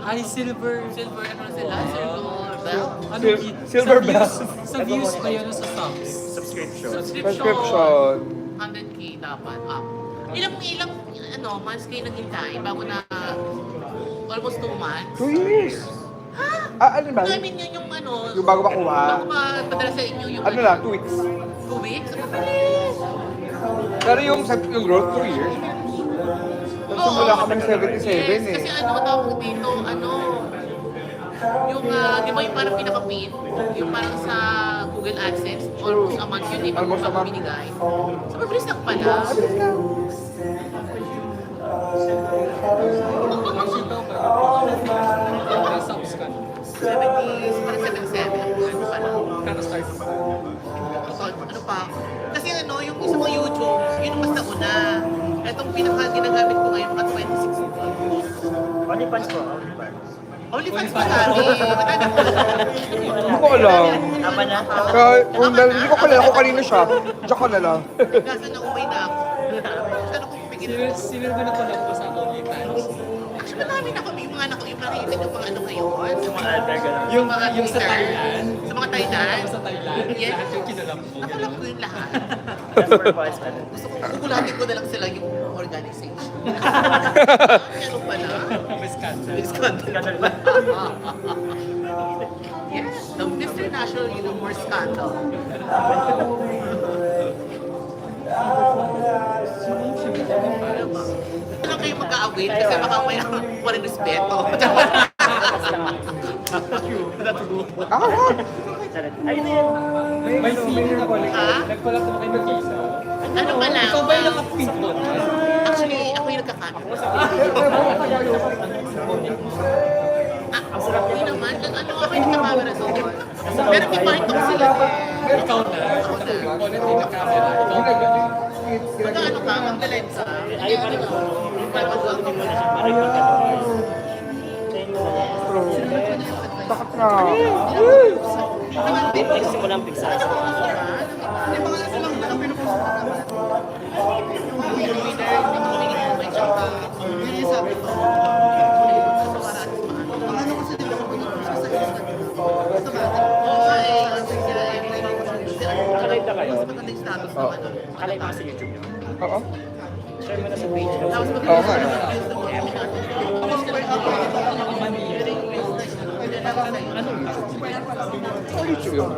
Ay, silver. Silver, ano na sila? Silver bell? Ano, Silver bell. Sa views ba yun o sa subs? Subscription. 100K dapat. Ilang months kayo naghintay bago na almost 2 months? 2 years. Ano ba? I mean, yun yung Yung bago makuha. bago mapadala sa inyo yung Ano lang, 2 weeks. 2 weeks? Ang bilis! Pero yung growth, 2 years. Nagsimula kami ng 77 yes, eh. kasi tawag dito, yung, di ba yung parang pinaka-pin, yung parang sa Google AdSense, almost a month yun, Almost a month. binigay. So, mabilis lang pala. Mabilis lang. May subs ka. 70s, parang 77, ano pala. Kano start mo? Ano pa? Kasi yung isa ko YouTube, yun ang mas nauna. Itong pinaka-ginagamit ko ngayon, mga 2016. OnlyFans po, OnlyFans pa namin. Hindi ko alam. Tama na. Hindi ko kilala kung kanino siya. Diyan ka na lang. Kaso na umay na ako. Ano kung pipigil ako? Sino ba na collab ko sa OnlyFans? Madami na kami, yung mga yung nakita yung mga ano ngayon. Yung mga alter, gano'n. Yung, mga yung sa Twitter. Thailand. Sa mga Thailand. Sa Thailand. Yes. Lahat yung kinalam ko. Nakalap ko yung lahat. That's for boys, ano. Gusto ko, kukulatin ko na lang sila yung organization. Ano pala? May scandal. Ganun ba? Yes, the Mr. National Universe Scandal. Ano ba? Ito lang kayo mag-a-await kasi baka may walang respeto. Ako! Ayun na yan. May feeling ako. Ha? Nag-collab naman kayo mag-isa. Ano ba lang? Ikaw ba yung nakapindot? Actually, ako yung nagkakamera. Hindi naman. Ano ako yung nagkakamera doon? Pero may part ako sila. Ikaw na. Ako na. Ulit din ang camera. Ikaw na. Magka-ano ka? Magda-lensa. Ayun pa rin. Para mag-gawin mo na siya. Para mag-gawin. Takot na. Simulang pigsa. Nakalive na kayo? Nakalive ka sa YouTube nyo? Oo. Share mo na sa page mo. Oo nga. Sa YouTube yun.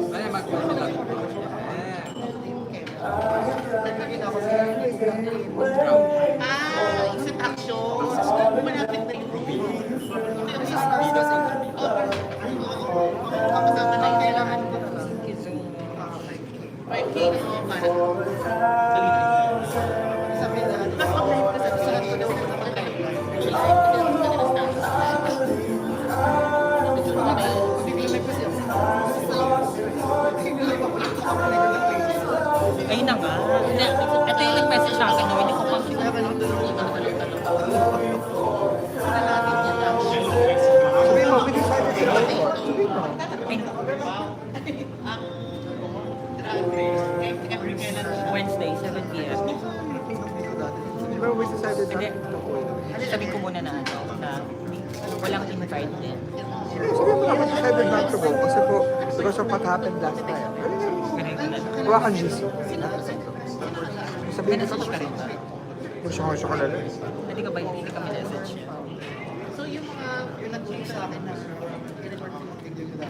Ay, mag-collab. Exit action. Malapit na yung kapasama na yung kailangan ko. 5K na ako para sabi na, mas mag-live ka sa susunod ko daw Ayun na nga. Ito yung nag-message sa akin. Hindi ko pa Sabihin mo, bilis tayo dito. Sabihin mo. Wednesday, 7 p.m. Di ba we decided Hindi. not Sabi ko muna na na walang invite din. Sabi mo naman decided not to go kasi po, because of what happened last time. Ganito na. Kuha kang GC. Sabihin mo Message ka rin ba? gusto ko lalo. Hindi ka ba hindi ka message niya? So yung mga nag-tweet sa akin na i-report ko yung video nila.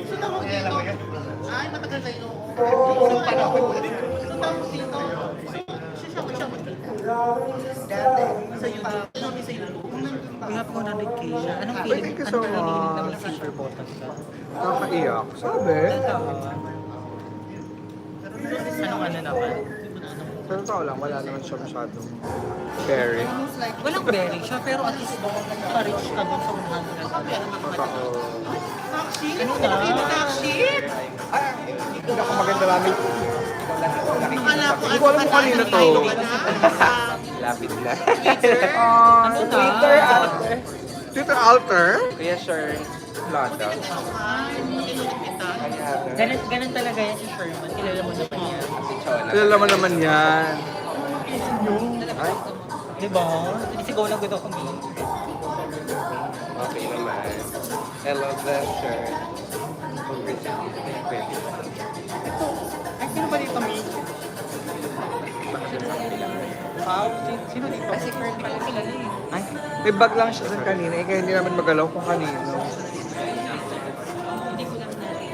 So tawag dito, ay matagal na yun. So panahon. So tawag dito, siya mo dito. Dati, sa YouTube, ano sa YouTube? Kaya pa 100k siya. Anong Uy, feeling? thank you Ano so nanginginig na may much. silver button ka? Nakakaiyak. Sabi. Anong ano naman? Sa totoo lang, wala naman siya masyadong very. Walang bearing siya, pero at least pa-reach ka doon sa 100. Totoo. Ano na? Sheet! Hindi ako maganda namin. Akala ko Hindi ko alam kung kanino to. Lapit lang. Ano na? Twitter alter? Kuya Sir, Lada. Ganun talaga yan si Sherman. Kilala mo naman yan. Kilala mo naman yan. Ay, Diba? Sinisigaw lang gusto kami. okay naman. I love that shirt. Pwede. Ay, sino ba dito, Mi? Sino dito? Kasi Kurt pala kilala eh. Ay, may bag lang siya dun kanina. Eh, kaya hindi namin magalaw kung kanino. Hindi ko lang natin.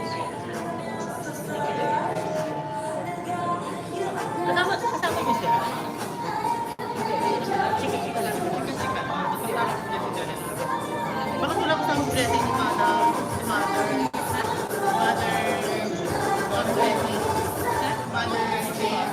Kasama niyo sila? Chika lang. Chika. Bakit wala ko sa blessing ni Mother? Si Mother. God blessing. Mother Jane.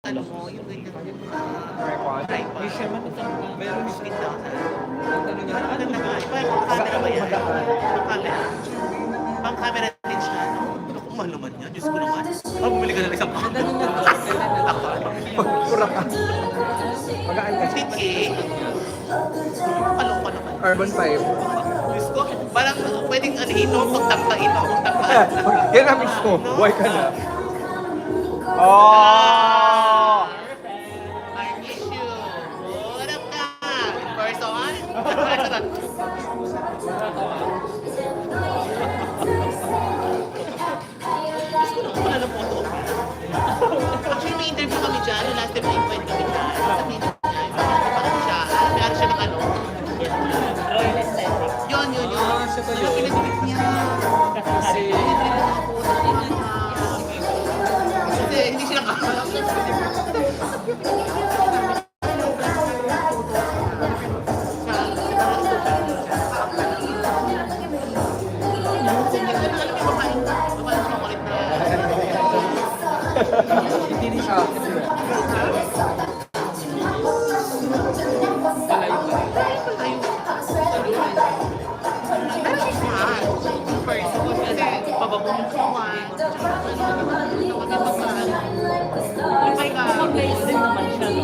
ano mo, yung ganyan yung Tripod. tripod. Yung siya man, meron yung 15,000. tanong niya, Ang ano ganda nga. Iba yung camera ba yan? Pang camera. Pang camera din siya, no? Kung mahal naman yan, Diyos ko naman. Bumili ka ng isang pang. Pura ka. Magaan ka. 15K. Palong pa naman. Urban 5. Diyos ko, parang pwedeng ano ito, pagtangka ito, pagtangka. Yan ang mismo. Buhay ka na. Oh! I miss you. What up ka? In person? Gusto ko naman alam po ito. Actually, may interview kami dyan. Last time na invite kami dyan. Sabihin niya, parang siya, may ano siya ng ano. Royal aesthetic. Yun. siya ba Ano yun? pinag-tweet niya? Kasi, Kasi hindi sila kakalap. hindi rin siya. Palayo pa rin. Kapag din naman siya, no?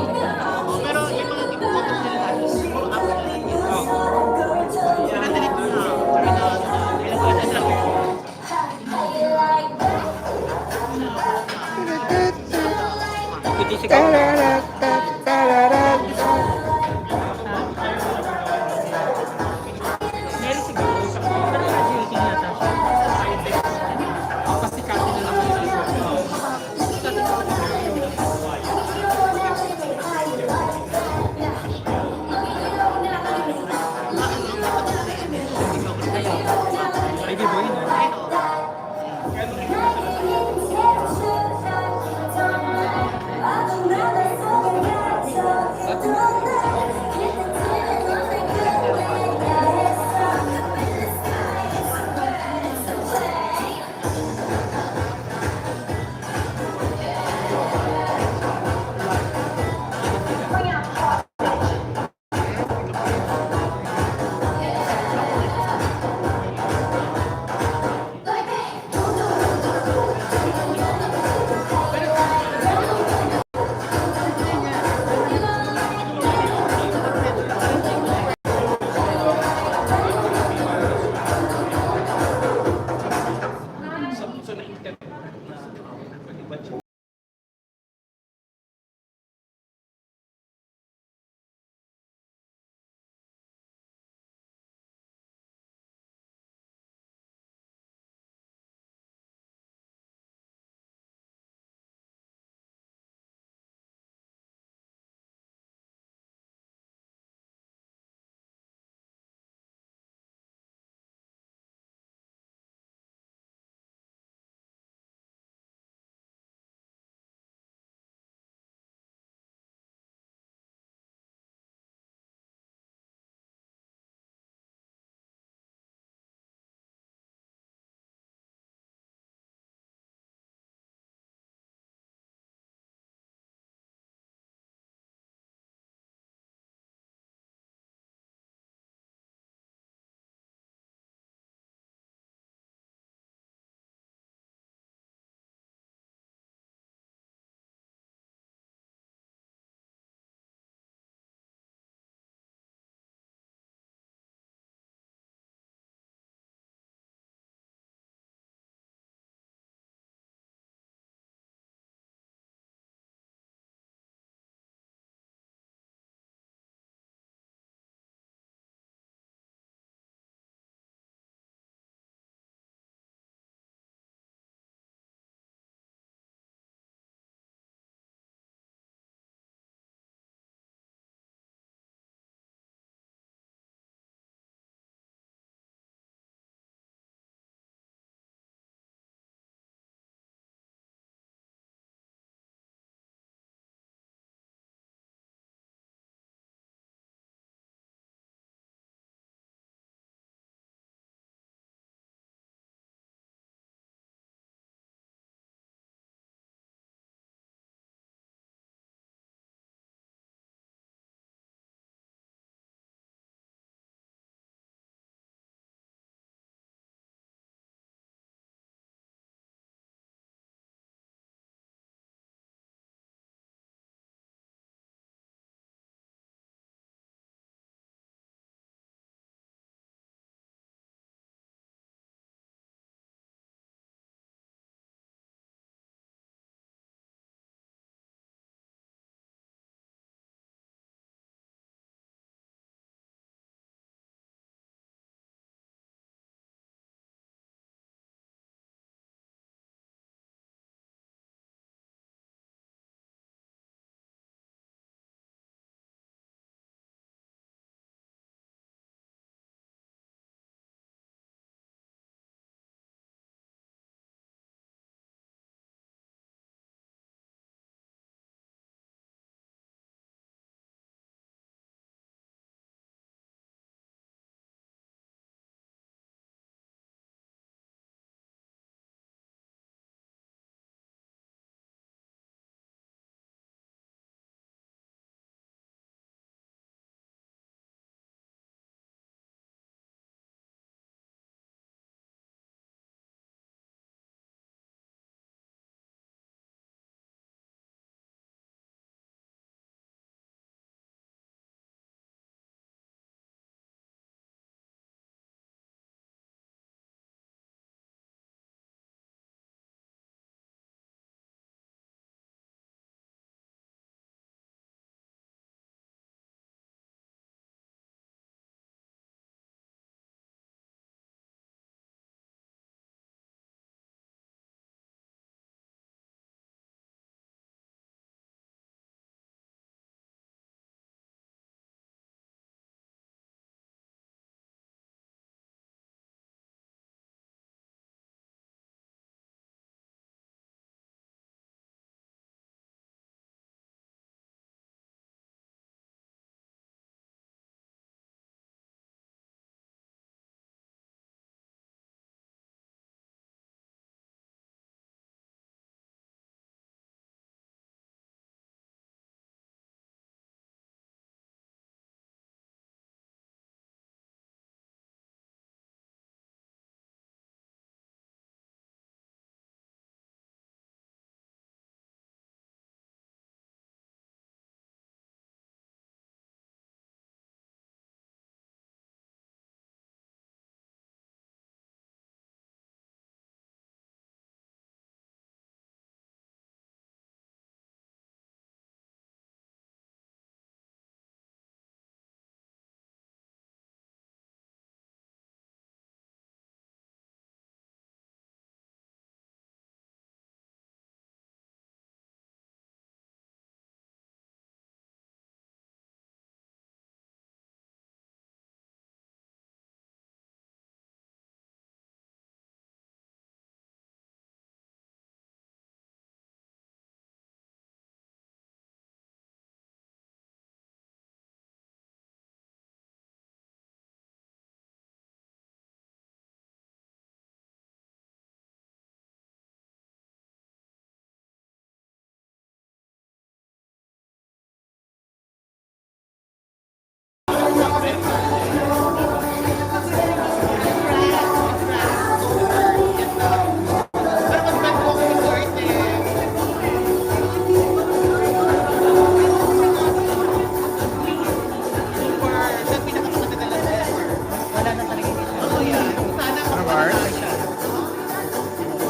Wala na talaga yung issue. Oh, yeah. Sana Ano, makuha Mars? na siya.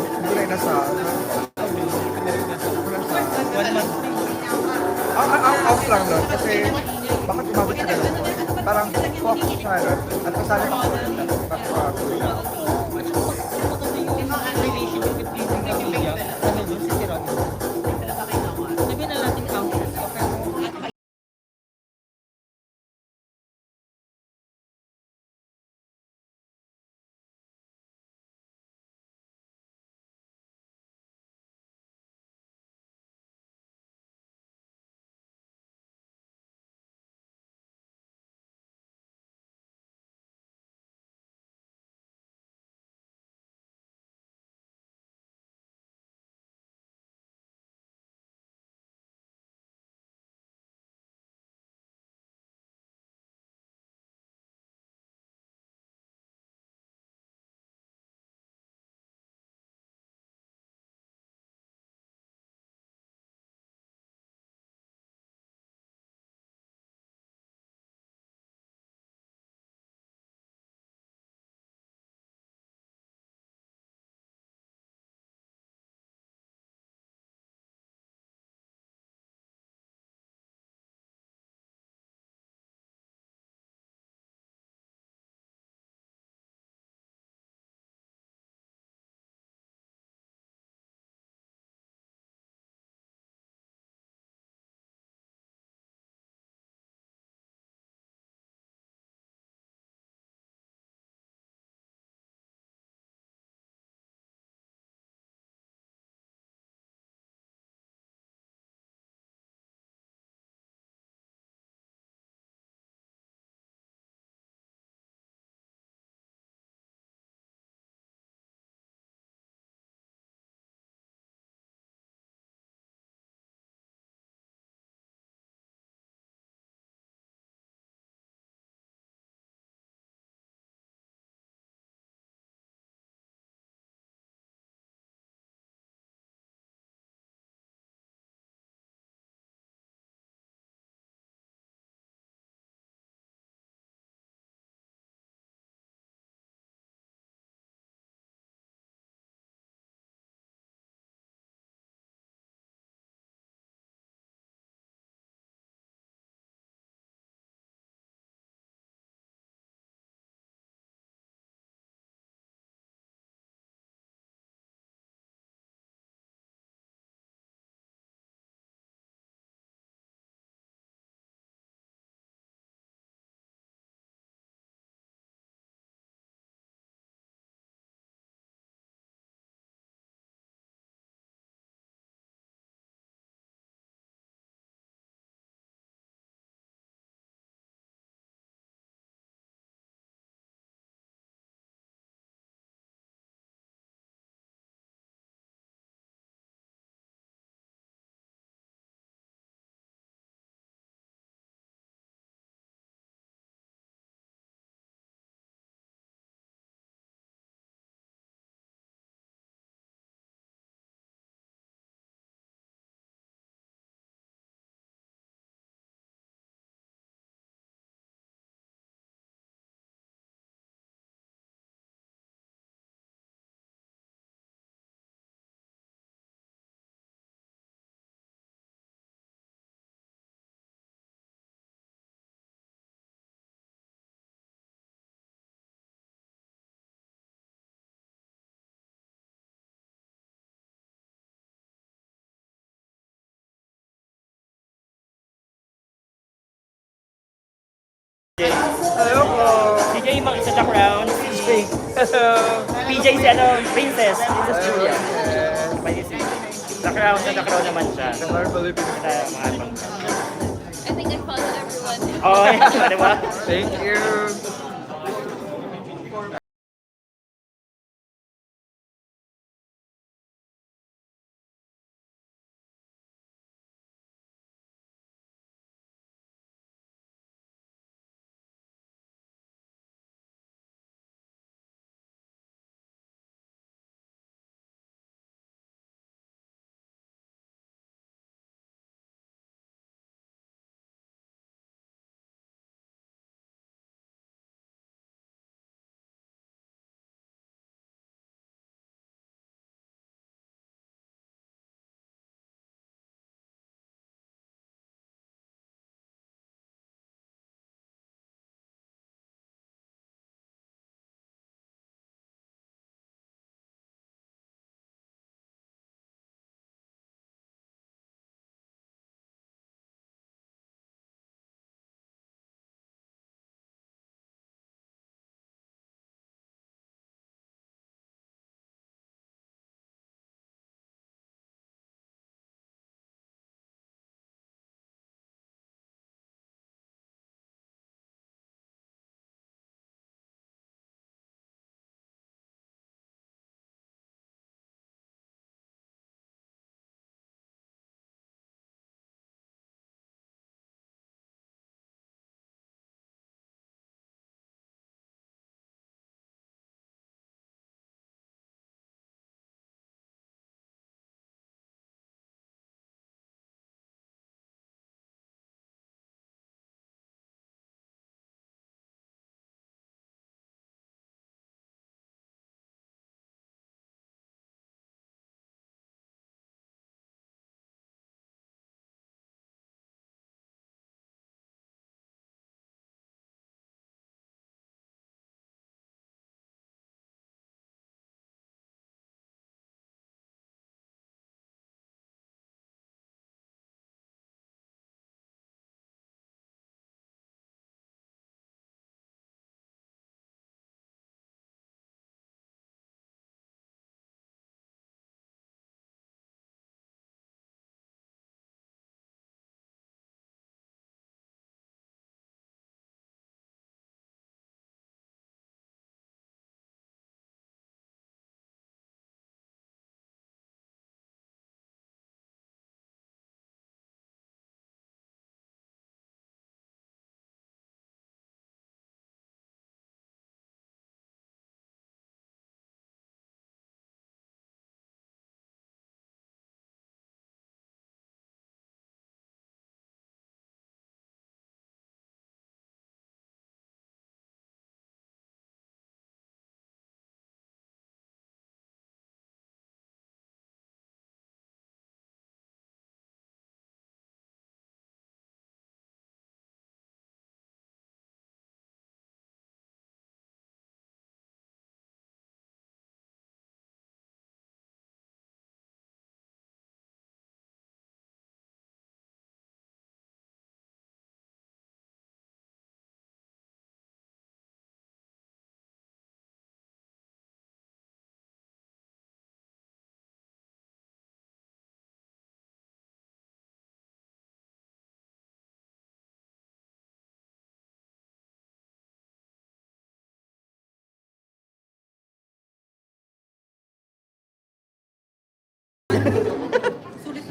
Hindi ko na inasal. Wala sa... 1 month. Ang out lang nun, kasi bakit umabot sa ganun po? Parang focus sa ano, at pasali pa ko rin. Relationship between Camilla, ano dun, si Ron. Sabihin na natin anxious ka, pero Hello po! Si Jay Mang sa The Crown. Si Jay. Hello! PJ si ano, Princess. Princess Julia. Pwede si The Crown. Sa The Crown naman siya. The Marble Filipino Sa mga ibang. I think I follow everyone. Oh, yeah. Di ba? Thank you!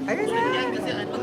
Ayun na. Kasi ano,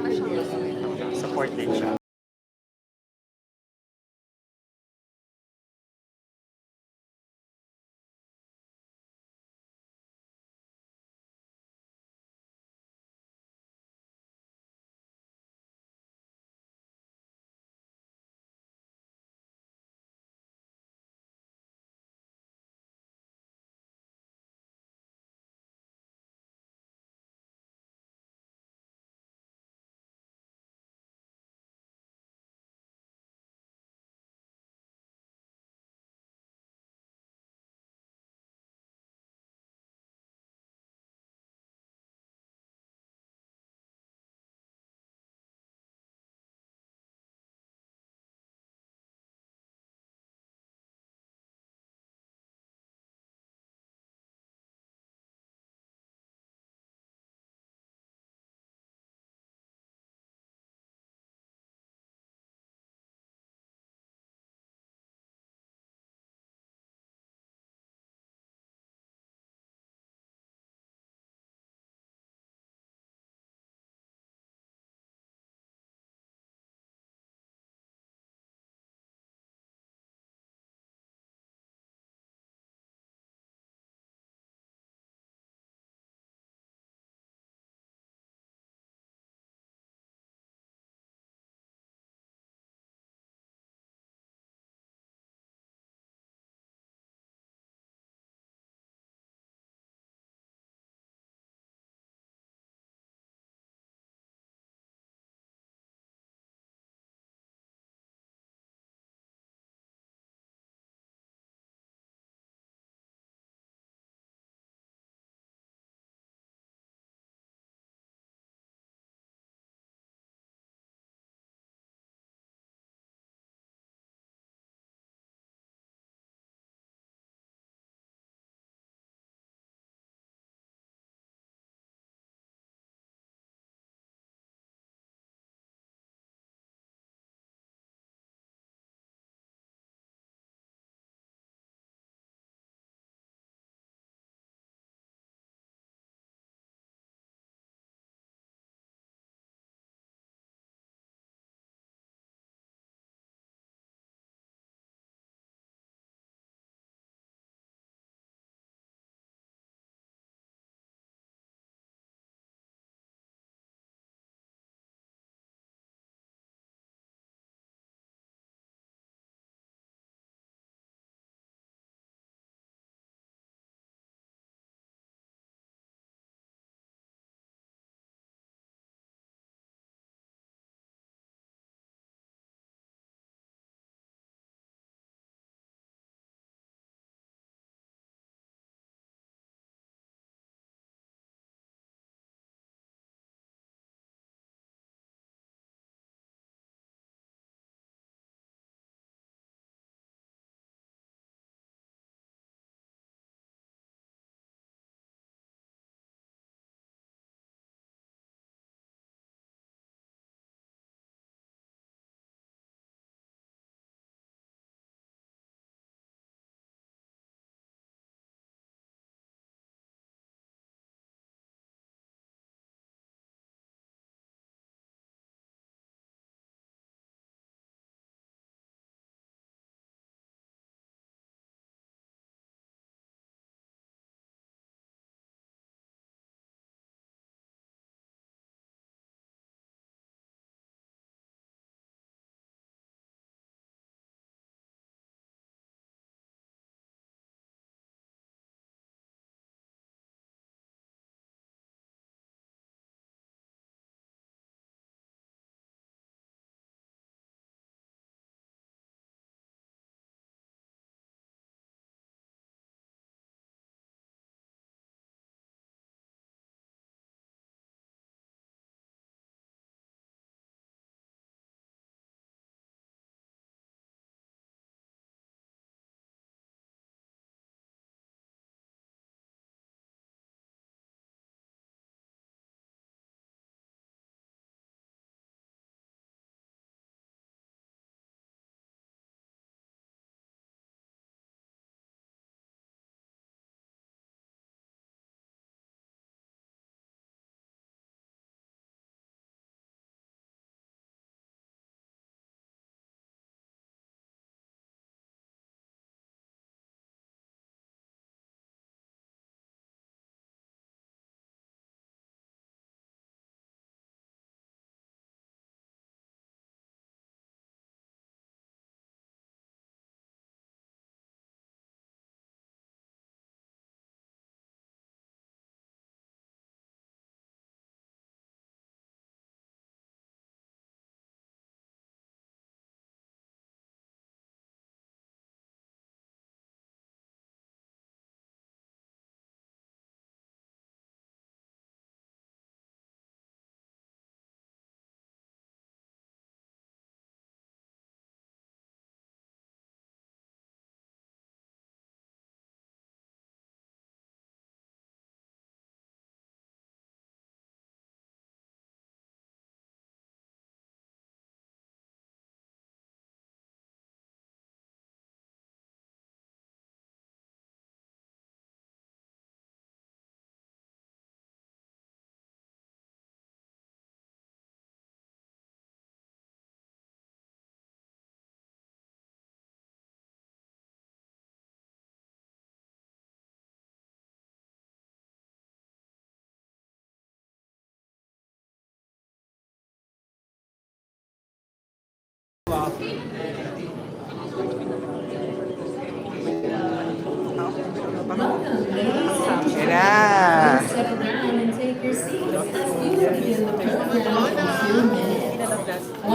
Support din siya.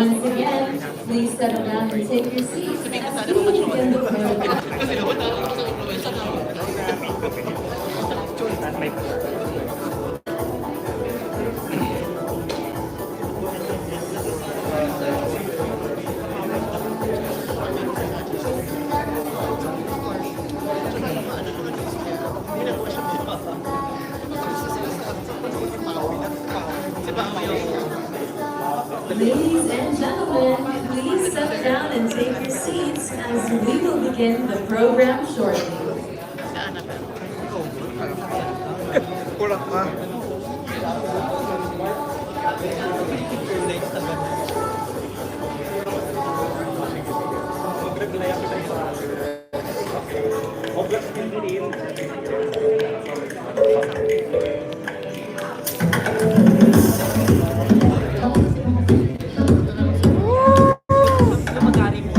once again, please settle down and take your seats as we begin the program. Kasi naman, ako sa influenza na. At may Ladies and gentlemen, please settle down and take your seats as we will begin the program shortly. Kulang ka. Lumagari mo.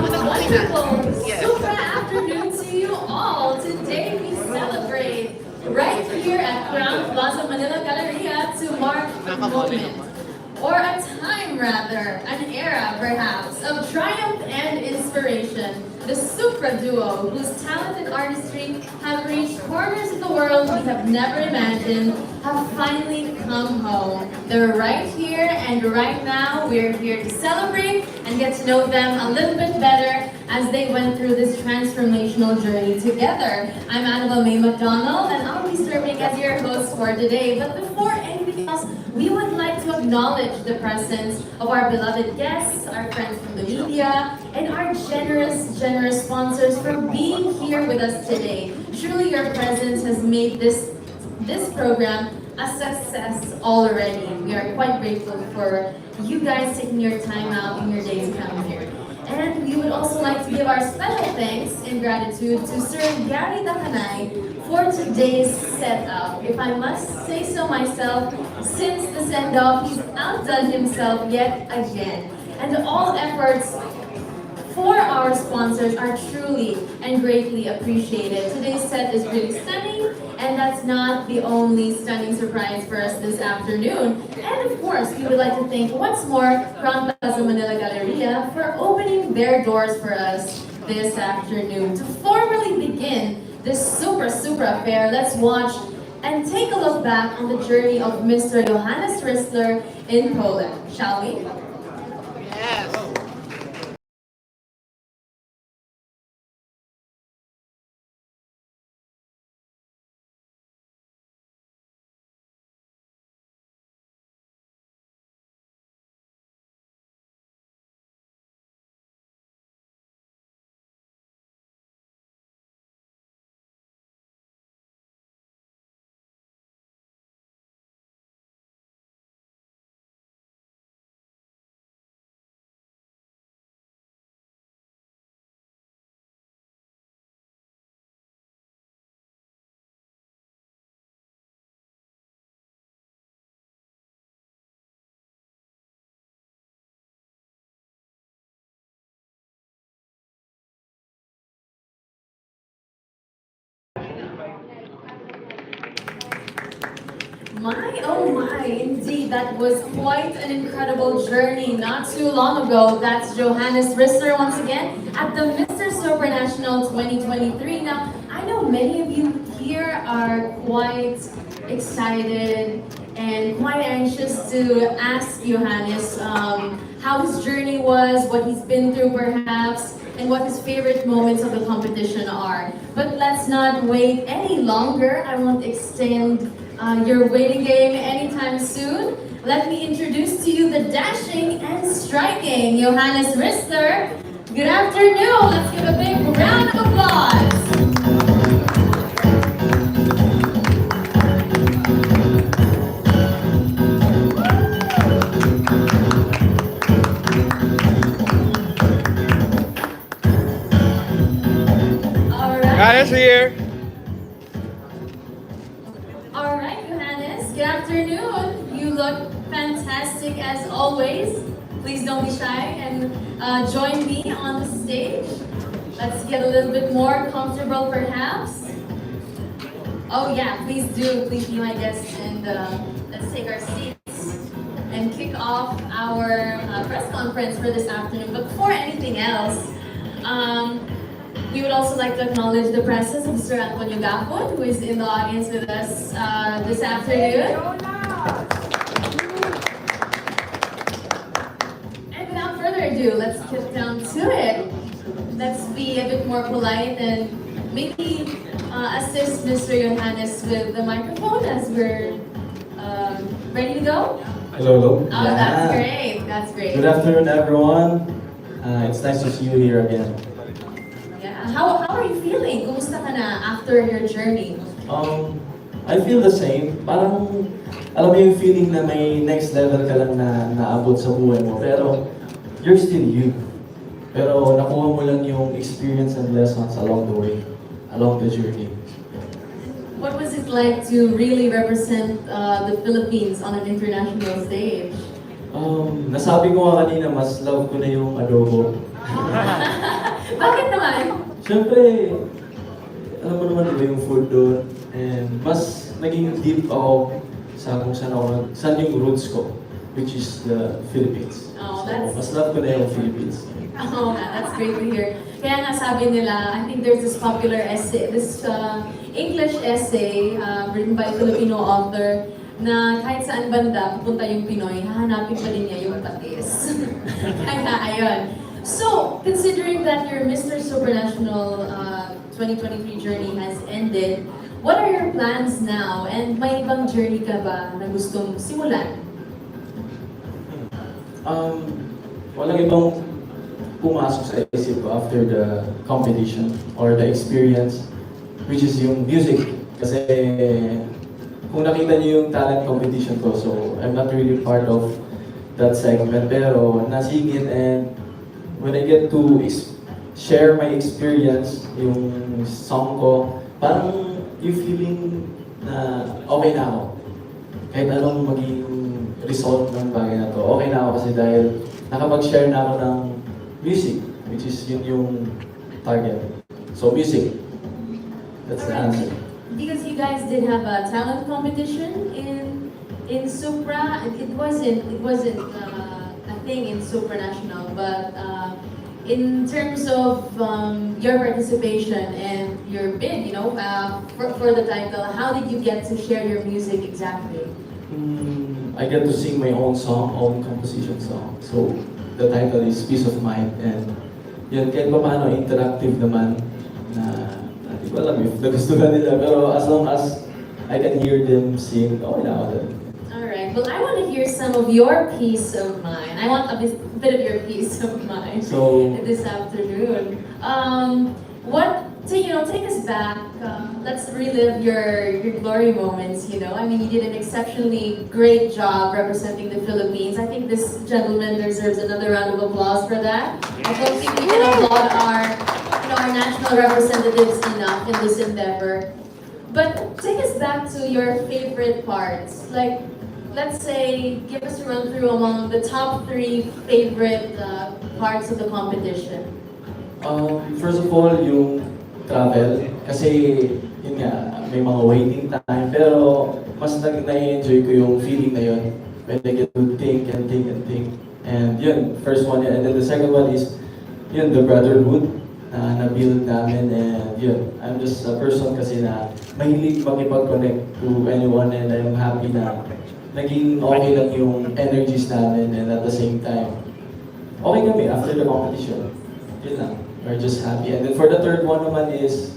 A wonderful super afternoon to you all. Today we celebrate right here at Crown Plaza Manila Galleria to mark a moment, or a time rather, an era perhaps, of triumph and inspiration. The Supra duo, whose talent and artistry have reached corners of the world we have never imagined, have finally come home. They're right here and right now. We're here to celebrate and get to know them a little bit better as they went through this transformational journey together. I'm Annabelle May McDonald and I'll be serving as your host for today. But before anything else, we would like to acknowledge the presence of our beloved guests, our friends from the media, and our generous sponsors for being here with us today. Truly your presence has made this program a success already. We are quite grateful for you guys taking your time out in your day to come here. And we would also like to give our special thanks and gratitude to Sir Gary Dakanay for today's setup. If I must say so myself, since the send-off, he's outdone himself yet again. And all efforts for our sponsors are truly and greatly appreciated. Today's set is really stunning, and that's not the only stunning surprise for us this afternoon. And of course, we would like to thank once more Crown Plaza Manila Galleria for opening their doors for us this afternoon. To formally begin this super affair, let's watch and take a look back on the journey of Mr. Johannes Rissler in Poland, shall we? Yes. My, oh my, indeed, that was quite an incredible journey not too long ago. That's Johannes Rissler once again at the Mr. SUPRANATIONal 2023. Now, I know many of you here are quite excited and quite anxious to ask Johannes how his journey was, what he's been through perhaps, and what his favorite moments of the competition are. But let's not wait any longer. I won't extend your waiting game anytime soon. Let me introduce to you the dashing and striking Johannes Rissler. Good afternoon. Let's give a big round of applause. All Johannes here. All right, Johannes. Good afternoon. You look fantastic as always. Please don't be shy and join me on the stage. Let's get a little bit more comfortable, perhaps. Oh yeah, please do. Please be my guest, and let's take our seats and kick off our press conference for this afternoon. But before anything else, we would also like to acknowledge the presence of Mr. Antonio Gapon, who is in the audience with us this afternoon. And without further ado, let's get down to it. Let's be a bit more polite and maybe assist Mr. Johannes with the microphone as we're ready to go. Hello. Oh, that's great. That's great. Good afternoon, everyone. It's nice to see you here again. Yeah. How are you feeling? Kumusta ka na after your journey? I feel the same. Parang, alam mo yung feeling na may next level ka lang na naabot sa buhay mo. Pero, you're still you. Pero, nakuha mo lang yung experience and lessons along the way, along the journey. What was it like to really represent the Philippines on an international stage? Nasabi ko nga kanina, mas love ko na yung adobo. Bakit naman? Siyempre, alam mo naman ba yung food doon? And mas naging deep ako sa kung saan yung roots ko, which is the Philippines. Oh, So, that's... mas love ko na yung Philippines. Oh, that's great to hear. Kaya nga sabi nila, I think there's this popular essay, this English essay written by a Filipino author na kahit saan banda pupunta yung Pinoy, hahanapin pa din niya yung patis. Kaya ayun. So, considering that your Mr. Supranational 2023 journey has ended, what are your plans now? And may ibang journey ka ba na gustong simulan? Walang ibang pumasok sa isip ko after the competition or the experience, which is yung music. Kasi kung nakita niyo yung talent competition ko, so I'm not really part of that segment, pero nasigit, and when I get to share my experience, yung song ko, parang yung feeling na okay na ako. Kahit anong maging result ng bagay na to, okay na ako kasi dahil nakapag-share na ako ng music, which is yun yung target. So music, that's the answer. Because you guys did have a talent competition in Supra, it wasn't a thing in Supranational, but in terms of your participation and your bid, you know, for the title, how did you get to share your music exactly? I get to sing my own song, own composition song. So the title is Peace of Mind, and yun, kahit pa paano interactive naman na hindi ko alam if nagustuhan nila, pero as long as I can hear them sing, okay na ako dun. Alright, well I want to hear some of your peace of mind. I want a bit of your peace of mind this afternoon. Take us back. Let's relive your glory moments, you know. I mean, you did an exceptionally great job representing the Philippines. I think this gentleman deserves another round of applause for that. I don't think we can applaud our national representatives enough in this endeavor. But take us back to your favorite parts. Like, let's say, give us a run through among the top 3 favorite parts of the competition. First of all, yung travel. Kasi, yun nga, may mga waiting time. Pero, mas na-enjoy ko yung feeling na yun. When I get to think and think and think. And yun, first one. And then the second one is, yun, the brotherhood na na-build namin. And yun, I'm just a person kasi na mahilig makipag-connect to anyone. And I'm happy na naging okay lang yung energies namin. And at the same time, okay kami after the competition. Yun lang. We're just happy. And then for the third one naman is,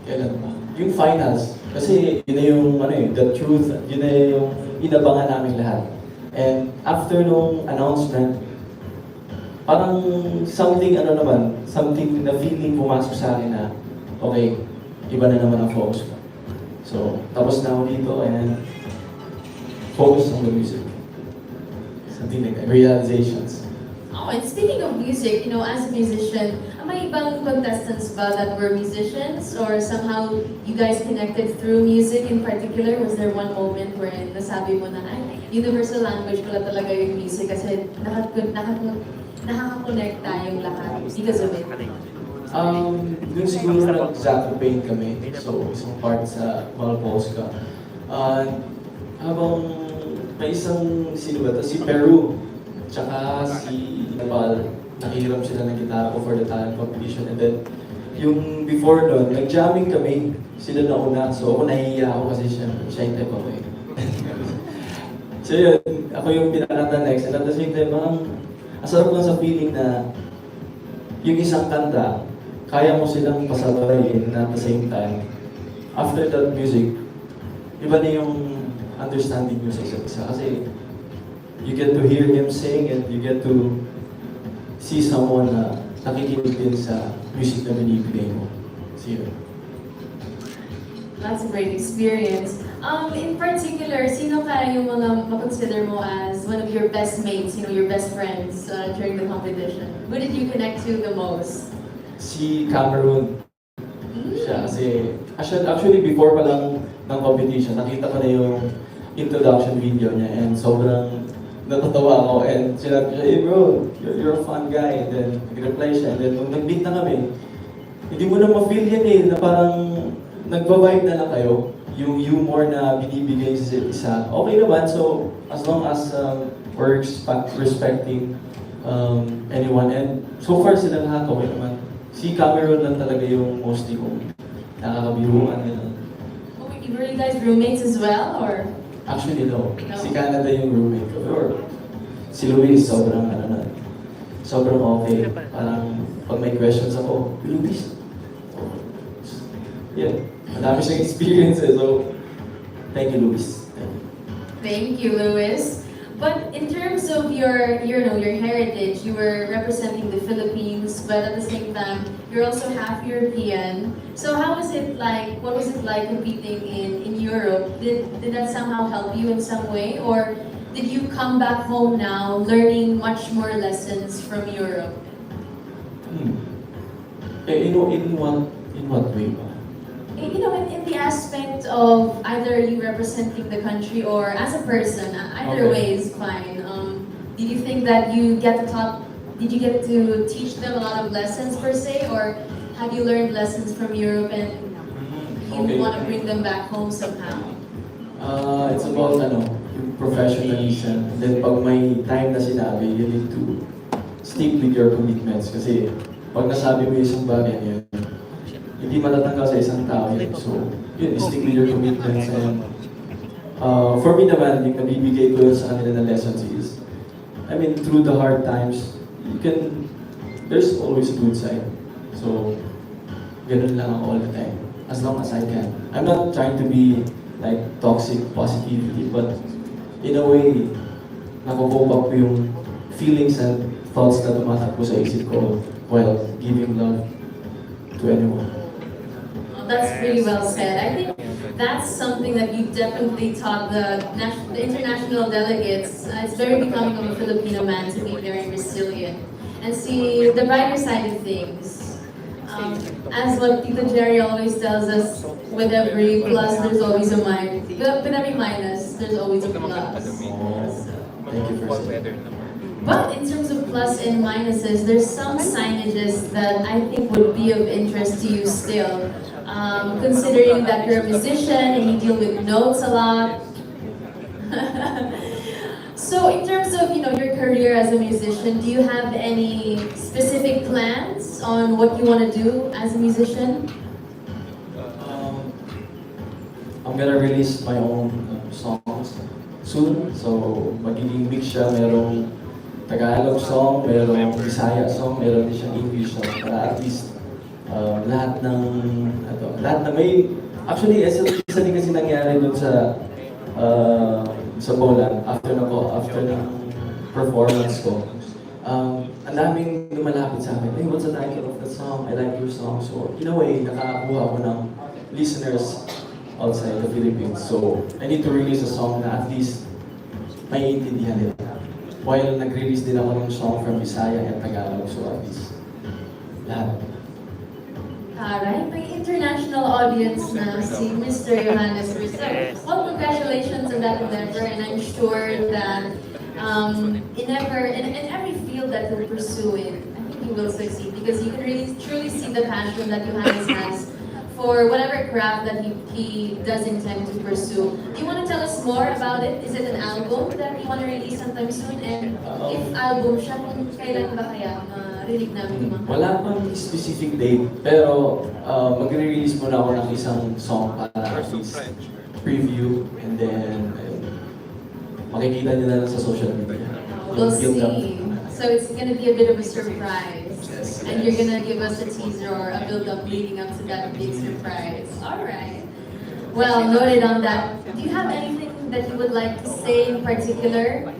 kailan ba? Yung finals. Kasi yun na yung, the truth, yun na yung inabangan namin lahat. And after nung announcement, parang something na feeling pumasok sa akin na, okay, iba na naman ang focus ko. So, tapos na ako dito and focus on the music. Something like that, realizations. Oh, and speaking of music, as a musician, may ibang contestants ba that were musicians or somehow you guys connected through music in particular? Was there one moment wherein nasabi mo na, ay, universal language pala talaga yung music kasi nakaka-connect tayong lahat because of it? Dun siguro nag-Zacopain kami. So, isang part sa Malpolska. Habang may isang, sino ba ito? Si Peru. Tsaka si Nepal, nakihiram sila ng gitara ko for the talent competition. And then, yung before nun, nag-jamming kami. Sila na una. So ako nahihiya ako kasi siya yung type ako eh. So yun, ako yung pinakanta next. And at the same time, ang sarap lang sa feeling na yung isang kanta, kaya mo silang pasabayin at the same time. After that music, iba na yung understanding nyo sa isa't isa. Kasi you get to hear him sing and you get to see someone na nakikinig din sa music na binibigay mo. See you. That's a great experience. In particular, sino kaya yung mga makonsider mo as one of your best mates, your best friends during the competition? Who did you connect to the most? Si Cameroon. Siya kasi, actually before pa lang ng competition, nakita ko na yung introduction video niya and sobrang natatawa ako and sinabi siya, hey bro, you're a fun guy. And then nag-reply siya and then nung nag-meet na kami, hindi mo na ma-feel yan eh, na parang nagba-vibe na lang kayo. Yung humor na binibigay sa isa, okay naman. So, as long as we're respecting anyone and so far sila lahat okay naman. Si Cameron lang talaga yung mostly kong nakakabiruan. Were you guys roommates as well or? Actually, no. Si Canada yung roommate ko. Or si Luis, sobrang sobrang okay. Parang pag may questions ako, Luis. Yeah, madami siyang experiences. So, thank you, Luis. Thank you, Luis. But in terms of your heritage, you were representing the Philippines, but at the same time, you're also half European. So how was it like? What was it like competing in Europe? Did that somehow help you in some way, or did you come back home now, learning much more lessons from Europe? In what way? In the aspect of either you representing the country or as a person, either way is fine. Did you think that did you get to teach them a lot of lessons per se, or have you learned lessons from Europe and you want to bring them back home somehow? It's about yung professionalism. And then pag may time na sinabi, you need to stick with your commitments. Kasi pag nasabi mo yung isang bagay yun, hindi matatanggal sa isang tao yun. So, yun, stick with your commitments. And for me naman, yung nabibigay ko sa kanila na lessons is, through the hard times, there's always a good side. So, ganun lang ako all the time. As long as I can. I'm not trying to be like toxic positivity, but in a way, nakocope up yung feelings and thoughts na tumatakbo sa isip ko while giving love to anyone. That's really well said. I think that's something that you definitely taught the international delegates. It's very becoming of a Filipino man to be very resilient and see the brighter side of things. As what Tito Jerry always tells us, with every plus there's always a minus. With every minus, there's always a plus. Thank you for saying. But in terms of plus and minuses, there's some signages that I think would be of interest to you still. Considering that you're a musician and you deal with notes a lot. So in terms of your career as a musician, do you have any specific plans on what you want to do as a musician? I'm gonna release my own songs soon. So magiging mix siya, merong Tagalog song, merong Bisaya song, meron din siyang English song para at least lahat na may actually isa din kasi nangyari dun sa Poland after ng performance ko. Ang daming lumalapit sa akin, hey, what's the title of the song? I like your song. So in a way, nakakuha ko ng listeners outside the Philippines. So I need to release a song na at least maiintindihan nila. while nag-release din ako ng song from Bisaya and Tagalog, so at least lahat. Alright, may international audience na si Mr. Johannes Rissler. Well, congratulations on that endeavor, and I'm sure that in every field that you're pursuing, I think you will succeed because you can really truly see the passion that Johannes has for whatever craft that he does intend to pursue. Do you want to tell us more about it? Is it an album that you want to release sometime soon? And if album siya, kung kailan ba kaya ma-release namin yung mga? Wala pang specific date, pero magre-release muna ako ng isang song para at least preview, and then makikita nila lang sa social media. We'll see. So it's gonna be a bit of a surprise. And you're gonna give us a teaser or a build-up leading up to that big surprise. Alright. Well, noted on that. Do you have anything that you would like to say in particular?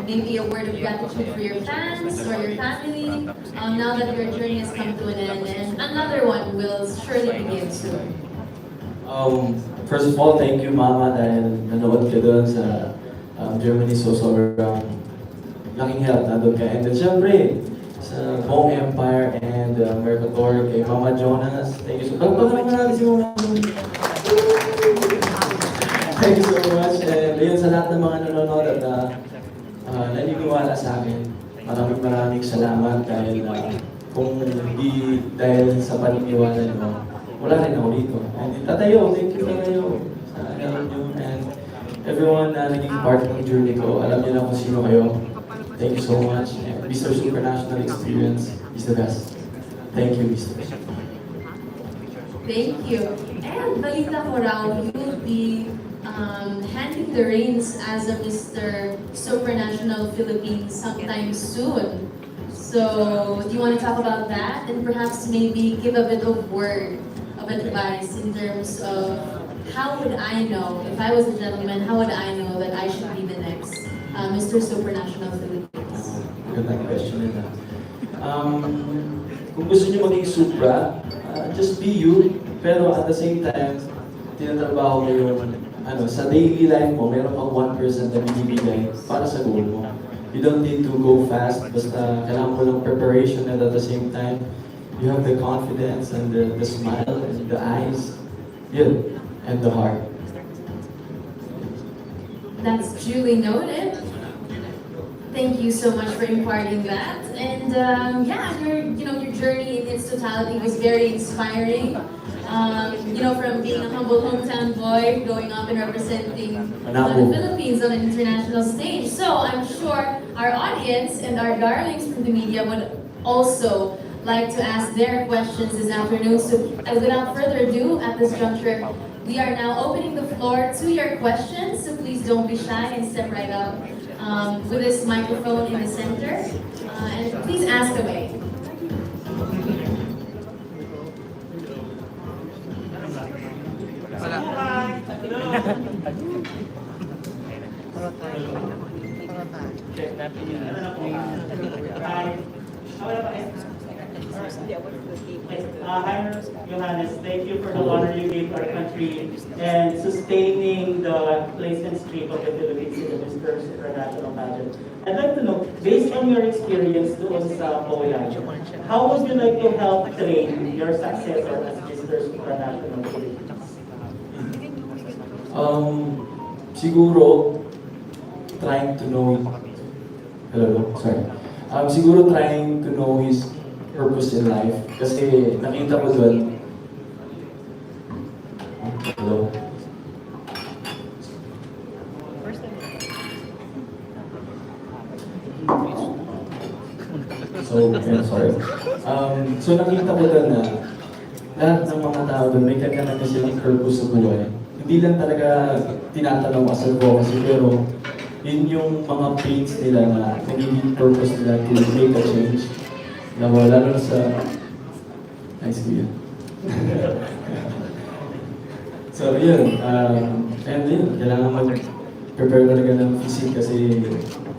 Maybe a word of gratitude for your fans or your family, now that your journey has come to an end and another one will surely begin soon. First of all, thank you Mama dahil nanood ka doon sa Germany, so sobrang laking help na doon ka. And then syempre, sa buong Empire and Mercator, kay Mama Johannes, thank you so much. Marami si Mama. Thank you so much. And ayun sa lahat ng mga nanonood at naniniwala sa akin. Maraming salamat dahil kung hindi dahil sa paniniwala nyo, wala rin ako dito. And tatayo, thank you Tatayo sa alam nyo. And everyone na naging part ng journey ko, alam niyo na kung sino kayo. Thank you so much. And Mr. Supranational Experience is the best. Thank you, Mr. Thank you. And balita ko raw, you will be handing the reins as a Mr. Supranational Philippines sometime soon. So, do you want to talk about that? And perhaps maybe give a bit of word of advice in terms of how would I know, if I was a gentleman, how would I know that I should be the next Mr. Supranational Philippines? Magandang question nila. Kung gusto niyo maging Supra, just be you. Pero at the same time, tinatrabaho mo yung sa daily life mo, meron kang 1% na binibigay para sa goal mo. You don't need to go fast, basta kailangan mo lang preparation, and at the same time, you have the confidence and the smile and the eyes, yun, and the heart. That's duly noted. Thank you so much for imparting that. And yeah, your journey in its totality was very inspiring. From being a humble hometown boy, going up and representing the Philippines on an international stage. So I'm sure our audience and our darlings from the media would also like to ask their questions this afternoon. So without further ado, at this juncture, we are now opening the floor to your questions. So please don't be shy and step right up with this microphone in the center. And please ask away. Hi, Johannes. Thank you for the honor you gave our country and sustaining the place and streak of the Philippines in the Mr. Supranational pageant. I'd like to know, based on your experience doon sa Pauline, how would you like to help train your successor as Mr. Supranational Philippines? Siguro, trying to know, siguro trying to know his purpose in life. Kasi nakita ko doon, So nakita ko doon na lahat ng mga tao doon may kanya-kanya silang purpose sa buhay. Hindi lang talaga tinatanong as advocacy, pero yun yung mga pains nila na nagiging purpose nila to make a change. Lalo na sa... Nice to you. So yun, and yun, kailangan mag-prepare talaga ng physique kasi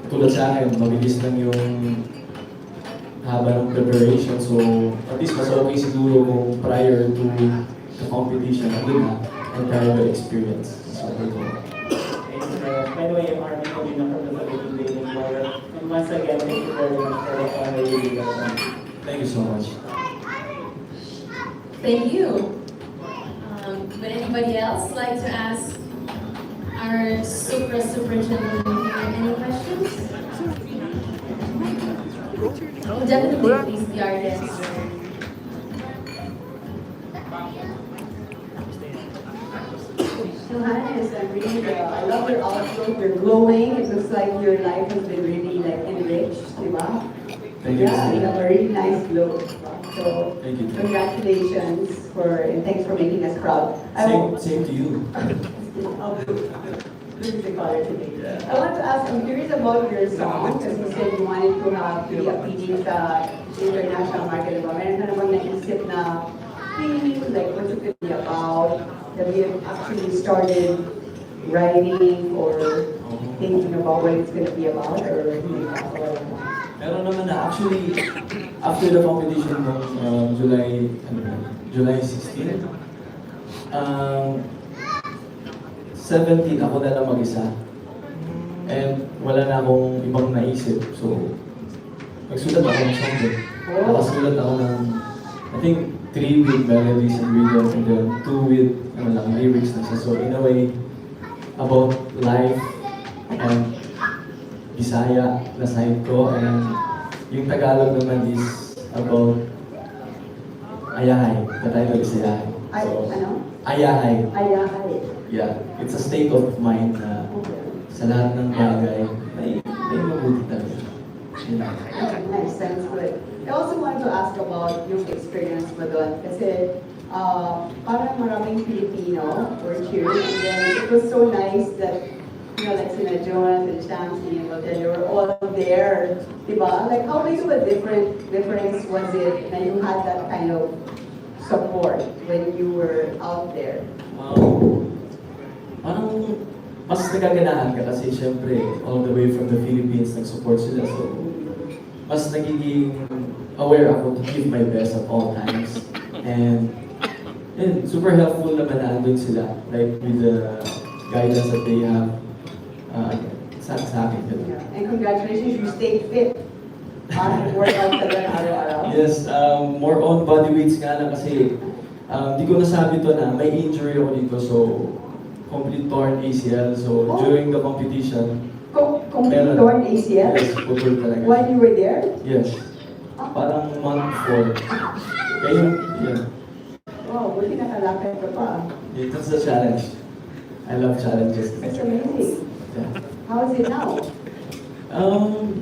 tulad sa akin, mabilis lang yung haba ng preparation. So at least mas okay siguro kung prior to the competition, andun na, ang prior experience. So, by the way, I'm Army Colleen from the Philippine Daily Wire. Thank you so much. Thank you. Would anybody else like to ask our super gentleman here any questions? Definitely, please, the artist. Johannes, I love your outlook. You're glowing. It looks like your life has been really like enriched, diba? Thank you. Yeah, you have a really nice glow. So, Thank you. congratulations and thanks for making us proud. Same to you. This is the color today. I want to ask, I'm curious about your song because you said you wanted to have the appealing sa international market. Diba? Meron ka namang naisip na theme, like what's it going to be about? Have you actually started writing or thinking about what it's going to be about? Or Meron naman na actually, after the competition ng July 16, 17 ako na lang mag-isa. And wala na akong ibang naisip. So, nagsulat ako ng song din. Nakasulat ako ng, I think, 3 with melodies and rhythm, and then 2 with lyrics na siya. So, in a way, about life and Bisaya na side ko, and yung Tagalog naman is about Ayahay. The title is Ayahay. Ayahay. Ayahay. Yeah, it's a state of mind na sa lahat ng bagay, may mabuti talaga. Nice, sounds good. I also wanted to ask about yung experience mo doon kasi parang maraming Filipino were cheering, and then it was so nice that like sina Johannes and Shamsi and they were all there, diba? Like how big of a difference was it na you had that kind of support when you were out there? Parang mas nagaganahan ka kasi syempre all the way from the Philippines nag-support sila, so mas nagiging aware ako to give my best at all times. And super helpful naman na andun sila, like with the guidance that they have sa akin. And congratulations, you stayed fit. Parang workout ka lang araw-araw. Yes, more on body weights nga lang kasi di ko nasabi to na may injury ako dito, so complete torn ACL. So during the competition, complete torn ACL? Yes, putol talaga. While you were there? Yes. Parang month 4. Kaya yeah. Wow, buti nakalakad ka pa. That's the challenge. I love challenges. That's amazing. Yeah. How is it now?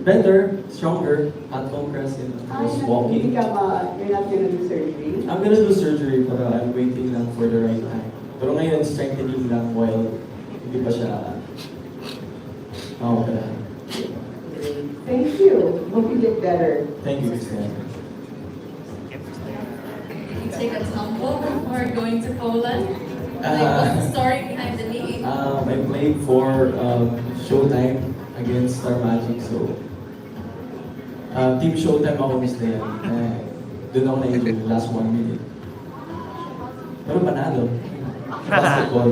Better, stronger, at home pressing, just walking. You're not gonna do surgery? I'm gonna do surgery, pero I'm waiting lang for the right time. Pero ngayon, strengthening lang while hindi pa siya makapalahan. Thank you. Hope you get better. Thank you, Christian. You take a tumble before going to Poland? Like, what's the story behind the knee? I played for Showtime against Star Magic, so Team Showtime ako miss na yan. Doon ako na-injured last 1 minute. Pero panalo. Basketball.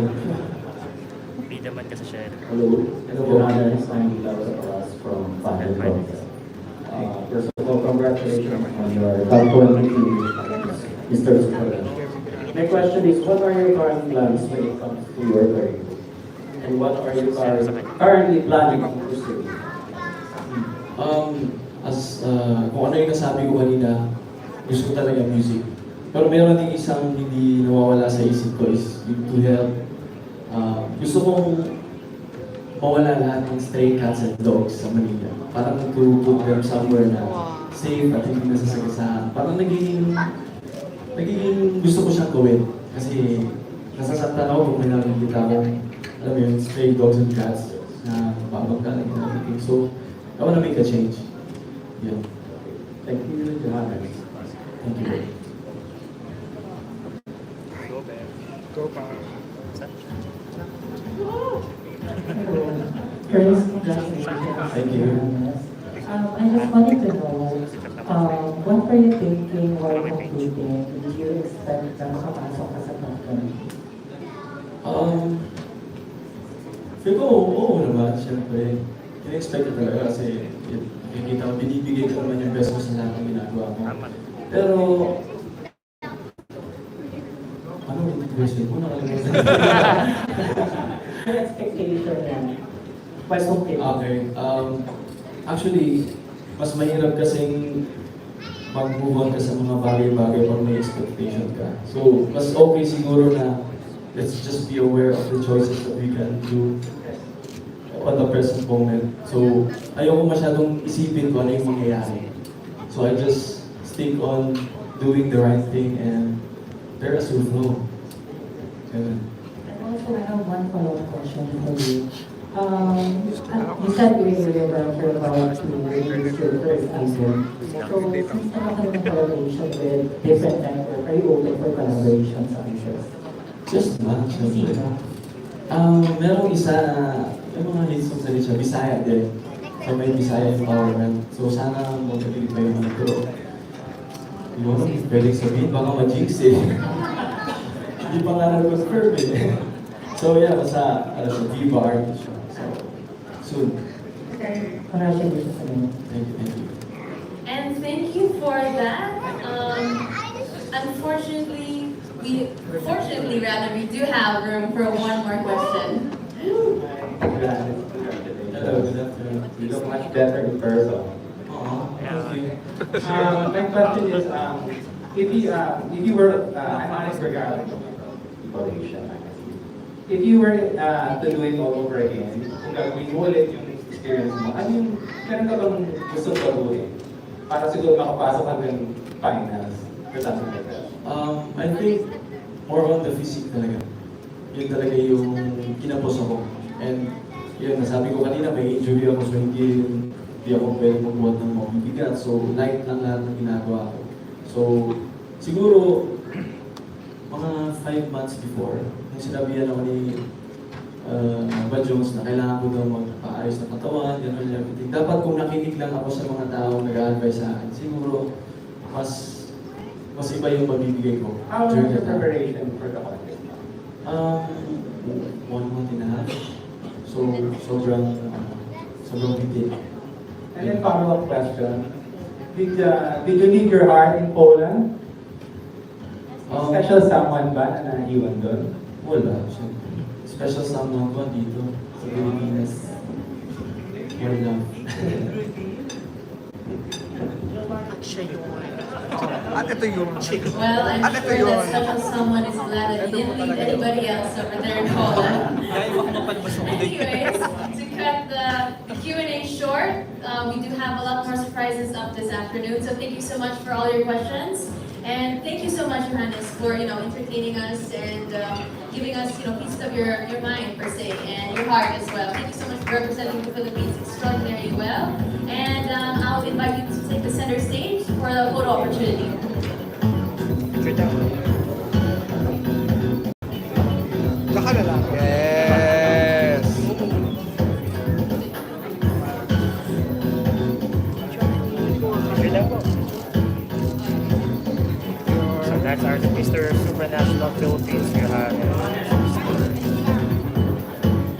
Hindi naman kasi siya. Hello. Hello, Johannes. I'm Rissler from Pauline. First of all, congratulations on your top 20 Mr. Super. My question is, what are your current plans when it comes to your career? And what are you currently planning to pursue? Kung ano yung nasabi ko kanina, gusto ko talaga music. Pero meron din isang hindi nawawala sa isip ko is to help. Gusto kong mawala lahat ng stray cats and dogs sa Manila. Parang to put them somewhere na safe at hindi nasasagasaan. Parang naging gusto ko siyang gawin. Kasi nasasaktan ako kung may nakikita akong, alam mo yun, stray dogs and cats na babagkalan and everything. So, I wanna make a change. Yeah. Thank you, Johannes. Thank you. First, congratulations. Thank you. I just wanted to know, what were you thinking while competing? Did you expect na makapasok ka sa top 20? Feel ko, oo naman, siyempre. In-expect ko talaga kasi nakikita ko, binibigay ko naman yung best ko sa lahat ng ginagawa ko. Pero, ano yung question mo? Nakalimutan. Expectation yan. Mas okay. Okay. Actually, mas mahirap kasing mag-move on ka sa mga bagay-bagay pag may expectation ka. So, mas okay siguro na let's just be aware of the choices that we can do on the present moment. So, ayoko masyadong isipin ko ano yung mangyayari. So, I just stick on doing the right thing and there as will flow. Ganun. Also, I have one follow-up question for you. You said during your reference about to release your first album. So, since nagkakaroon ng collaboration with different network, are you open for collaboration sa artists? Just one, syempre. Merong isa na, yung mga hits songs na rin siya, Bisaya din. So may Bisaya empowerment. So sana magkatilig pa yung mga pero yun, pwedeng sabihin, baka ma-jinx eh. Hindi pa nga nag-confirm eh. So yeah, basta, sa Viva artist siya. So, soon. Congratulations sa inyo. Thank you. And thank you for that. Fortunately, we do have room for one more question. Hello, good afternoon. You look much better in person. Thank you. My question is, if you were, I'm honest regarding evaluation. If you were to do it all over again, kung gagawin mo ulit yung experience mo, ano yung meron ka bang gusto gagawin? Para siguro makapasok hanggang finals or something like that. I think more on the physique talaga. Yun talaga yung kinapos ako. And yun, nasabi ko kanina, may injury ako, so hindi ako pwede magbuhat ng mabibigat. So, light lang lahat ng ginagawa ko. So, siguro, mga 5 months before, nung sinabihan ako ni Jones na kailangan ko daw magpaayos ng katawan, gano'n everything. Dapat kung nakinig lang ako sa mga tao nag-a-advise sa akin, siguro, mas iba yung mabibigay ko. How was your preparation for the contest? 1 month and a half. So, sobrang bitin. And then follow-up question. Did you leave your heart in Poland? Special someone ba na naiwan doon? Wala. Special someone ko dito sa Pilipinas. Wala. At ito yung... Well, I'm sure that special someone is glad that he didn't leave anybody else over there in Poland. Anyways, to cut the Q&A short, we do have a lot more surprises up this afternoon. So thank you so much for all your questions. And thank you so much, Johannes, for entertaining us and giving us pieces of your mind per se and your heart as well. Thank you so much for representing the Philippines extraordinarily well. And I'll invite you to take the center stage for the photo opportunity. Saka na lang. Yes! So that's our Mr. Supranational Philippines, Johannes.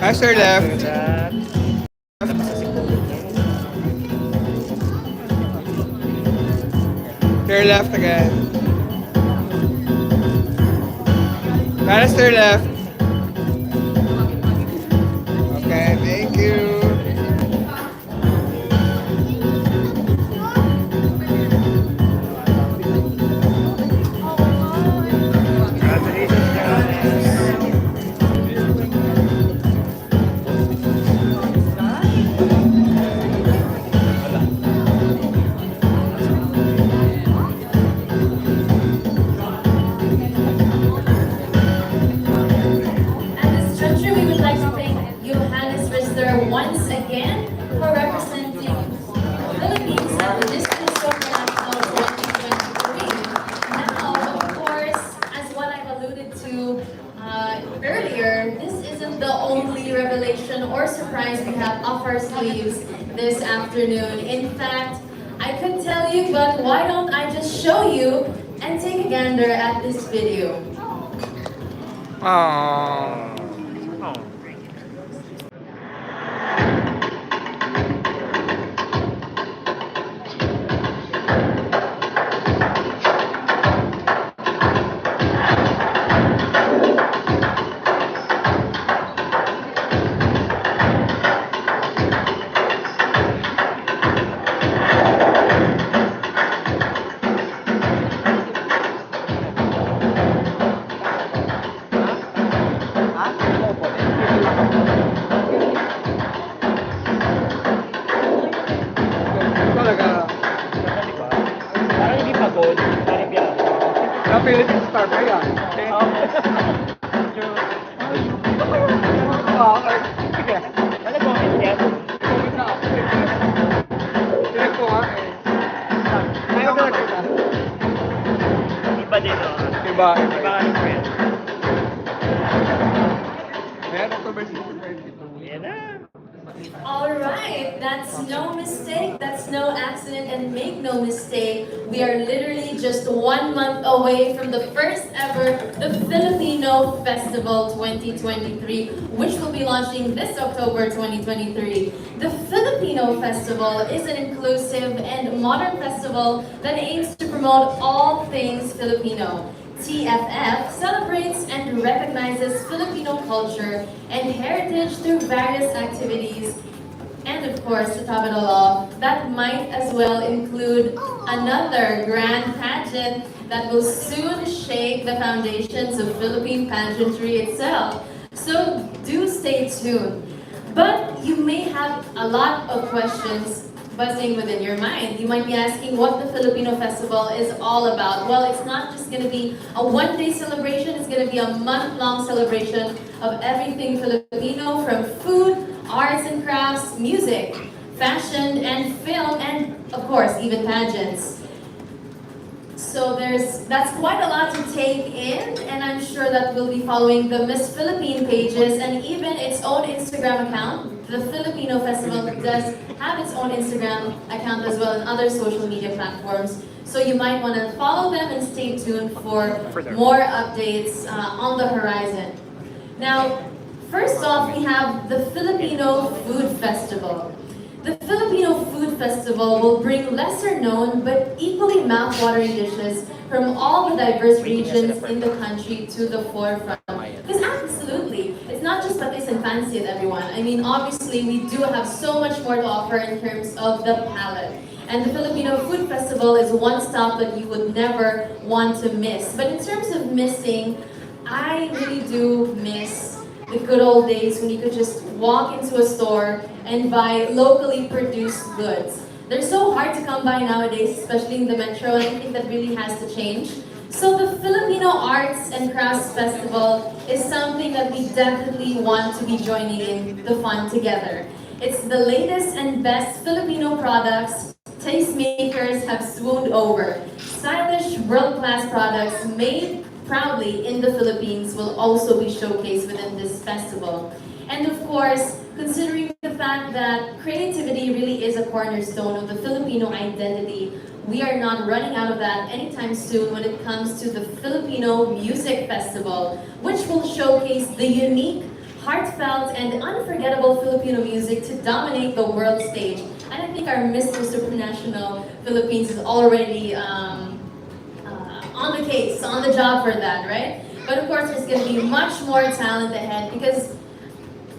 Pastor left. After that, Turn left again. Pastor left. Okay, thank you. congratulations, Johannes. At this juncture, we would like to thank Johannes Rissler once again for representing the Philippines at the Distance International 2023. Now, of course, as what I've alluded to earlier, this isn't the only revelation or surprise we have up our sleeves this afternoon. In fact, I could tell you, but why don't I just show you and take a gander at this video. Aww. Philippine Star ba yan? Okay. Sige. Ano comment yan? Comment na ako. Tinig ko nga eh. Ayaw na kita. Iba din, no? Diba? Iba ka ng friend. Ayan, October 6, 22. Yan na. Alright, that's no mistake, that's no accident, and make no mistake, we are literally just 1 month away from the first ever the Filipino Festival 2023, which will be launching this October 2023. The Filipino Festival is an inclusive and modern festival that aims to promote all things Filipino. TFF celebrates and recognizes Filipino culture and heritage through various activities. And of course, to top it all off, that might as well include another grand pageant that will soon shake the foundations of Philippine pageantry itself. So do stay tuned. But you may have a lot of questions buzzing within your mind. You might be asking what the Filipino Festival is all about. Well, it's not just going to be a one-day celebration, it's going to be a month-long celebration of everything Filipino, from food, arts and crafts, music, fashion, and film, and of course, even pageants. So that's quite a lot to take in, and I'm sure that we'll be following the Miss Philippine pages and even its own Instagram account. The Filipino Festival does have its own Instagram account as well, and other social media platforms. So you might want to follow them and stay tuned for more updates on the horizon. Now, first off, we have the Filipino Food Festival. The Filipino Food Festival will bring lesser known but equally mouth-watering dishes from all the diverse regions in the country to the forefront. Because absolutely, it's not just patis and fancy at everyone. I mean, obviously, we do have so much more to offer in terms of the palate. And the Filipino Food Festival is one stop that you would never want to miss. But in terms of missing, I really do miss the good old days when you could just walk into a store and buy locally produced goods. They're so hard to come by nowadays, especially in the metro, and I think that really has to change. So the Filipino Arts and Crafts Festival is something that we definitely want to be joining in the fun together. It's the latest and best Filipino products tastemakers have swooned over. Stylish, world-class products made proudly in the Philippines will also be showcased within this festival. And of course, considering the fact that creativity really is a cornerstone of the Filipino identity, we are not running out of that anytime soon when it comes to the Filipino Music Festival, which will showcase the unique, heartfelt, and unforgettable Filipino music to dominate the world stage. And I think our Mr. Supranational Philippines is already on the case, on the job for that, right? But of course, there's going to be much more talent ahead because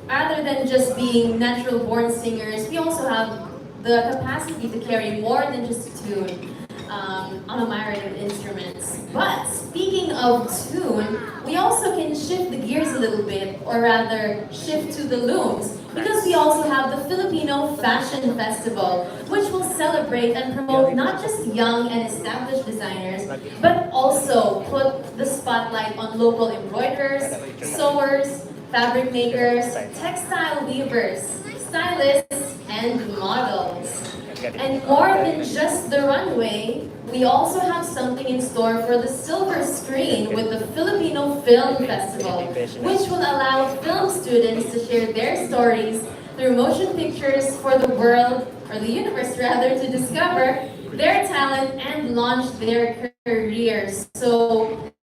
rather than just being natural-born singers, we also have the capacity to carry more than just a tune on a myriad of instruments. But speaking of tune, we also can shift the gears a little bit, or rather shift to the looms, because we also have the Filipino Fashion Festival, which will celebrate and promote not just young and established designers, but also put the spotlight on local embroiderers, sewers, fabric makers, textile weavers, stylists, and models. And more than just the runway, we also have something in store for the silver screen with the Filipino Film Festival, which will allow film students to share their stories through motion pictures for the world, or the universe rather, to discover their talent and launch their careers. So,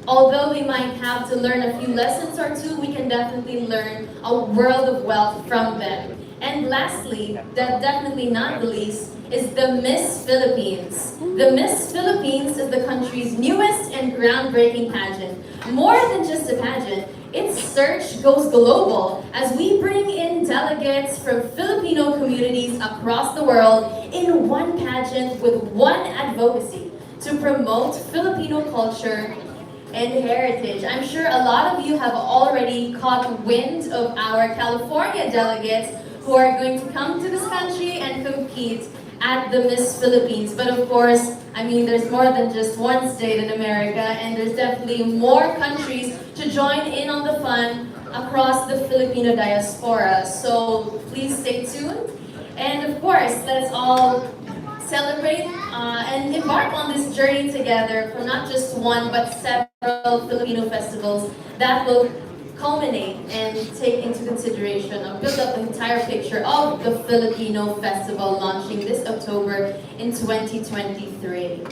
although we might have to learn a few lessons or two, we can definitely learn a world of wealth from them. And lastly, definitely not the least, is the Miss Philippines. The Miss Philippines is the country's newest and groundbreaking pageant. More than just a pageant, its search goes global as we bring in delegates from Filipino communities across the world in one pageant with one advocacy to promote Filipino culture and heritage. I'm sure a lot of you have already caught wind of our California delegates who are going to come to this country and compete at the Miss Philippines. But of course, I mean, there's more than just one state in America, and there's definitely more countries to join in on the fun across the Filipino diaspora. So please stay tuned. And of course, let's all celebrate and embark on this journey together for not just one, but several Filipino festivals that will culminate and take into consideration and build up the entire picture of the Filipino Festival launching this October in 2023.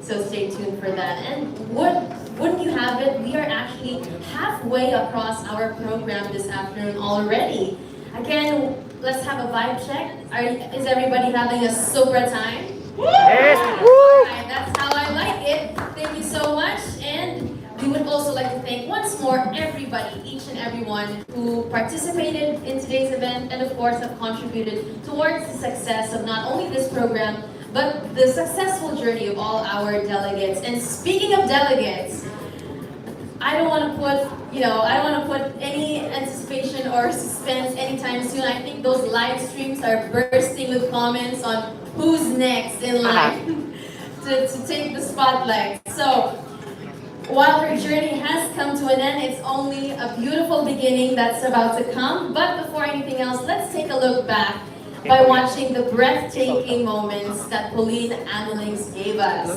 So stay tuned for that. And wouldn't you have it, we are actually halfway across our program this afternoon already. Again, let's have a vibe check. Is everybody having a super time? Yes! Alright, that's how I like it. Thank you so much. And we would also like to thank once more everybody, each and everyone who participated in today's event and of course have contributed towards the success of not only this program, but the successful journey of all our delegates. And speaking of delegates, I don't want to put any anticipation or suspense anytime soon. I think those live streams are bursting with comments on who's next in line to take the spotlight. So, while her journey has come to an end, it's only a beautiful beginning that's about to come. But before anything else, let's take a look back by watching the breathtaking moments that Pauline and Amelinckx gave us.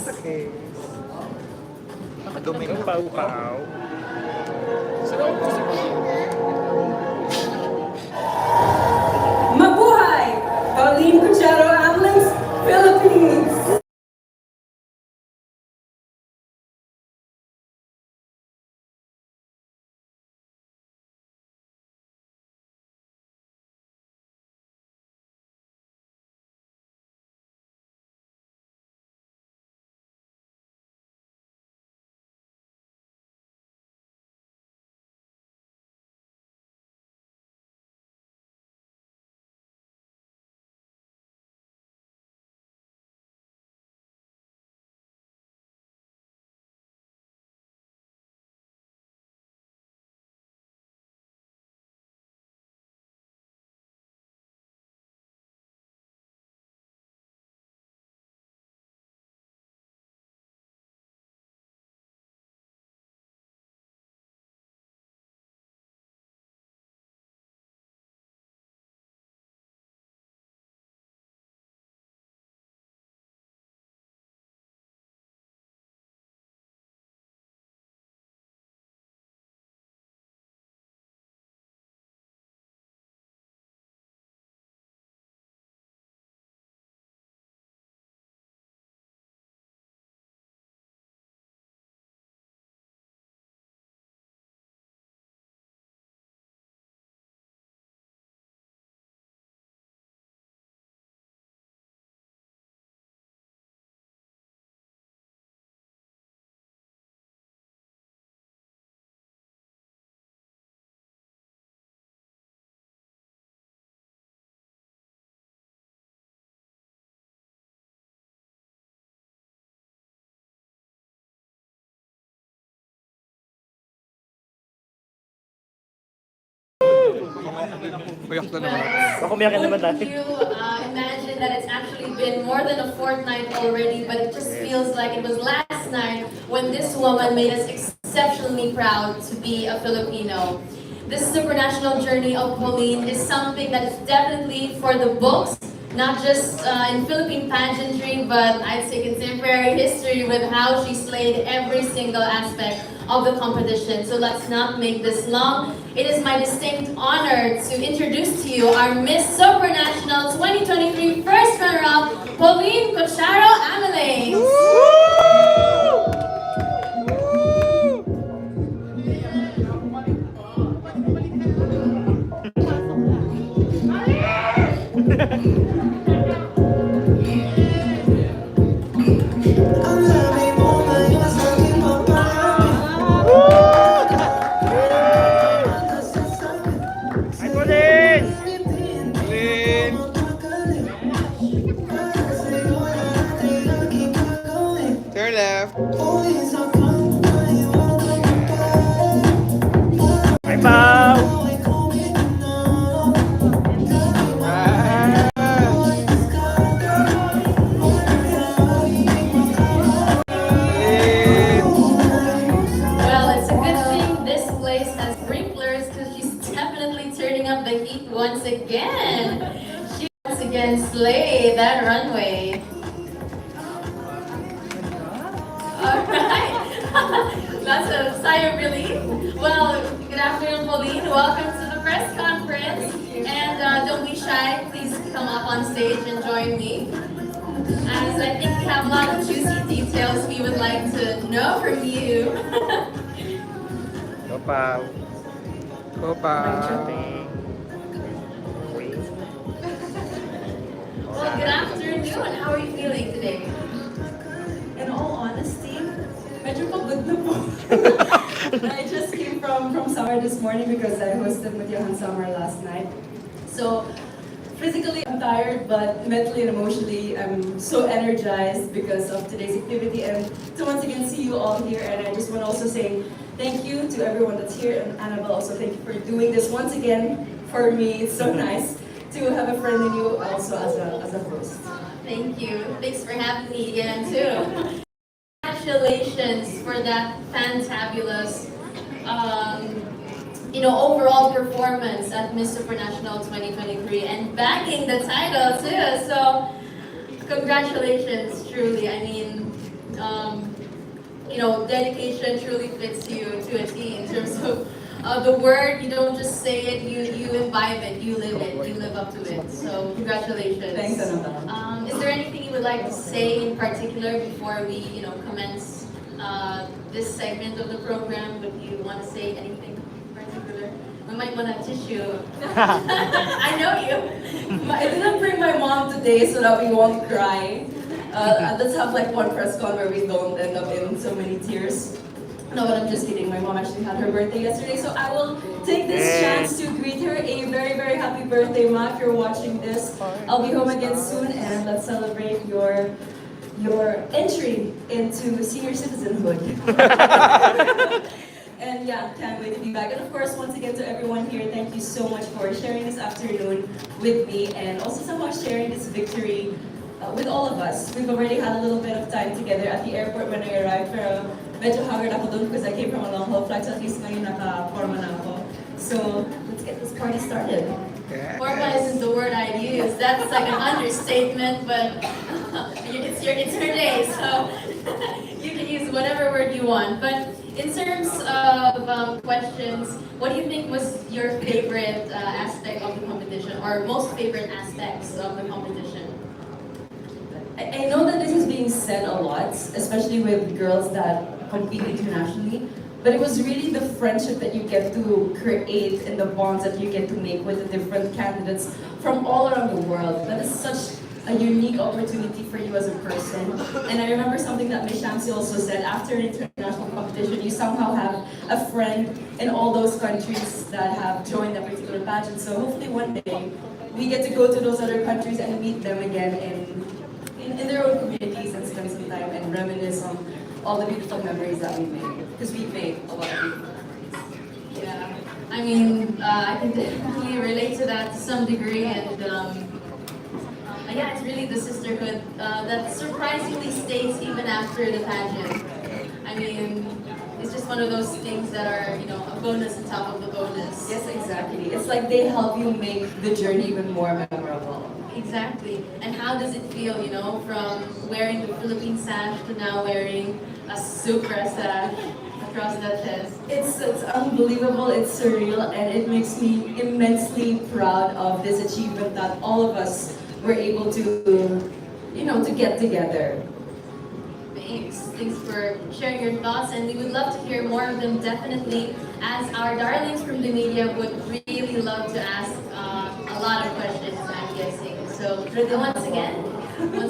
Mabuhay! Pauline Cucharo Amelinckx, Philippines! Would you imagine that it's actually been more than a fortnight already, but it just feels like it was last night when this woman made us exceptionally proud to be a Filipino. This supranational journey of Pauline is something that is definitely for the books, not just in Philippine pageantry, but I'd say contemporary history with how she slayed every single aspect of the competition. So let's not make this long. It is my distinct honor to introduce to you our Miss Supranational 2023 first runner-up, Pauline Cucharo Amelinckx. Turn left. Bye, Pao! once again. She once again slayed that runway. Alright. Lots of sigh of relief. Well, good afternoon, Pauline. Welcome to the press conference. And don't be shy. Please come up on stage and join me. As I think we have a lot of juicy details we would like to know from you. Go, Pao. Go, Pao. Well, good afternoon. How are you feeling today? In all honesty, medyo pagod na po. I just came from summer this morning because I hosted with Johannes summer last night. So physically I'm tired, but mentally and emotionally I'm so energized because of today's activity and to once again see you all here. And I just want to also say thank you to everyone that's here, and Annabelle also thank you for doing this once again for me. It's so nice to have a friend in you also as a host. Thank you. Thanks for having me again too. Congratulations for that fantabulous overall performance at Miss Supranational 2023 and bagging the title too. So congratulations, truly. I mean, dedication truly fits you to a T in terms of the word. You don't just say it, you imbibe it, you live it, you live up to it. So congratulations. Thanks, Annabelle. Is there anything you would like to say in particular before we, commence this segment of the program? Would you want to say anything in particular? We might want a tissue. I know you. I didn't bring my mom today so that we won't cry. Let's have like one press con where we don't end up in so many tears. No, but I'm just kidding. My mom actually had her birthday yesterday, so I will take this chance to greet her a very, very happy birthday, Ma. If you're watching this, I'll be home again soon, and let's celebrate your entry into senior citizenhood. And yeah, can't wait to be back. And of course, once again to everyone here, thank you so much for sharing this afternoon with me, and also somehow sharing this victory with all of us. We've already had a little bit of time together at the airport when I arrived, pero medyo haggard ako dun because I came from a long haul flight, so at least ngayon naka-forma na ako. So, let's get this party started. Forma isn't the word I'd use. That's like an understatement, but it's your day, so you can use whatever word you want. But in terms of questions, what do you think was your favorite aspect of the competition, or most favorite aspects of the competition? I know that this is being said a lot, especially with girls that compete internationally, but it was really the friendship that you get to create and the bonds that you get to make with the different candidates from all around the world. That is such a unique opportunity for you as a person. And I remember something that Ms. Shamsi also said, after an international competition, you somehow have a friend in all those countries that have joined that particular pageant. So hopefully one day, we get to go to those other countries and meet them again in their own communities and spend some time and reminisce on all the beautiful memories that we made. Because we made a lot of beautiful memories. Yeah, I mean, I can definitely relate to that to some degree, and yeah, it's really the sisterhood that surprisingly stays even after the pageant. I mean, it's just one of those things that are, a bonus on top of the bonus. Yes, exactly. It's like they help you make the journey even more memorable. Exactly. And how does it feel, from wearing the Philippine sash to now wearing a Supra sash across the chest? It's unbelievable, it's surreal, and it makes me immensely proud of this achievement that all of us were able to, to get together. Thanks for sharing your thoughts, and we would love to hear more of them definitely, as our darlings from the media would really love to ask a lot of questions, I'm guessing. So once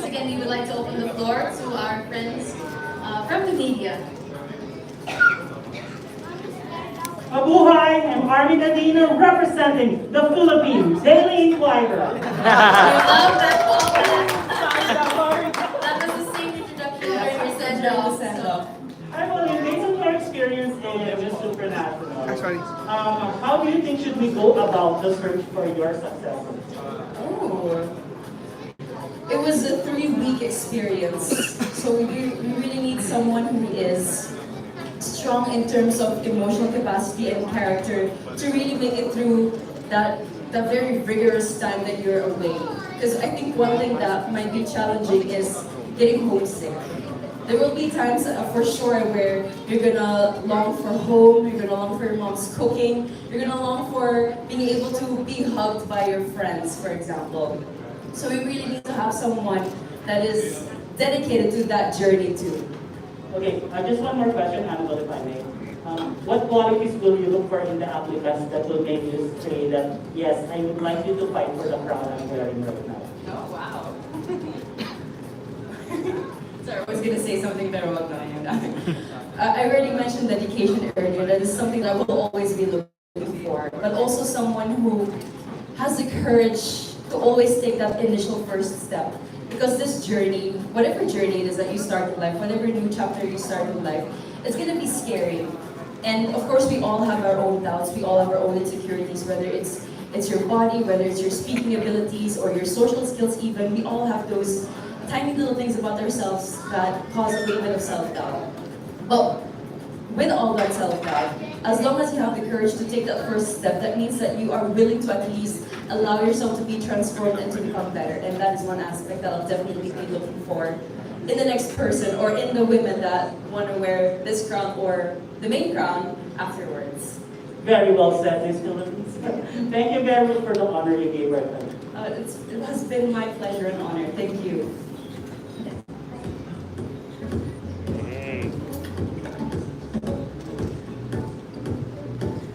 again, we would like to open the floor to our friends from the media. Mabuhay! I'm Army Dadino representing the Philippines Daily Inquirer. We love that callback. That was the same introduction during your send-off. Hi, Pauline. Based on your experience in Miss Supranational, how do you think should we go about the search for your successor? It was a 3-week experience, so we really need someone who is strong in terms of emotional capacity and character to really make it through that the very rigorous time that you're away. Because I think one thing that might be challenging is getting homesick. There will be times for sure where you're gonna long for home, you're gonna long for your mom's cooking, you're gonna long for being able to be hugged by your friends, for example. So we really need to have someone that is dedicated to that journey too. Okay, just one more question, Hannibal, if I may. What qualities will you look for in the applicants that will make you say that, yes, I would like you to fight for the crown I'm wearing right now? Oh, wow. Sorry, I was going to say something better about that. I already mentioned dedication earlier. That is something that I will always be looking for. But also someone who has the courage to always take that initial first step. Because this journey, whatever journey it is that you start in life, whatever new chapter you start in life, it's going to be scary. And of course, we all have our own doubts. We all have our own insecurities, whether it's your body, whether it's your speaking abilities, or your social skills even. We all have those tiny little things about ourselves that cause a little bit of self-doubt. But with all that self-doubt, as long as you have the courage to take that first step, that means that you are willing to at least allow yourself to be transformed and to become better. And that is one aspect that I'll definitely be looking for in the next person, or in the women that want to wear this crown or the main crown afterwards. Very well said, Ms. Philippines. Thank you very much for the honor you gave right now. It has been my pleasure and honor. Thank you.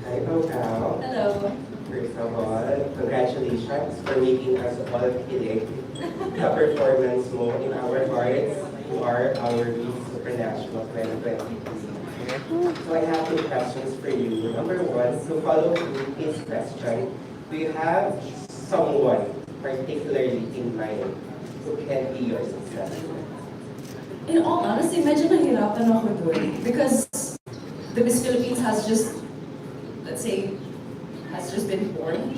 Hi, Pao. Hello. First of all, congratulations for making us all feeling the performance mode in our hearts who are our SUPRANATIONal 2022. So I have two questions for you. Number one, to follow his question, do you have someone particularly in mind who can be your successor? In all honesty, medyo nahirapan ako doon. Because the Miss Philippines has just, let's say, has just been born.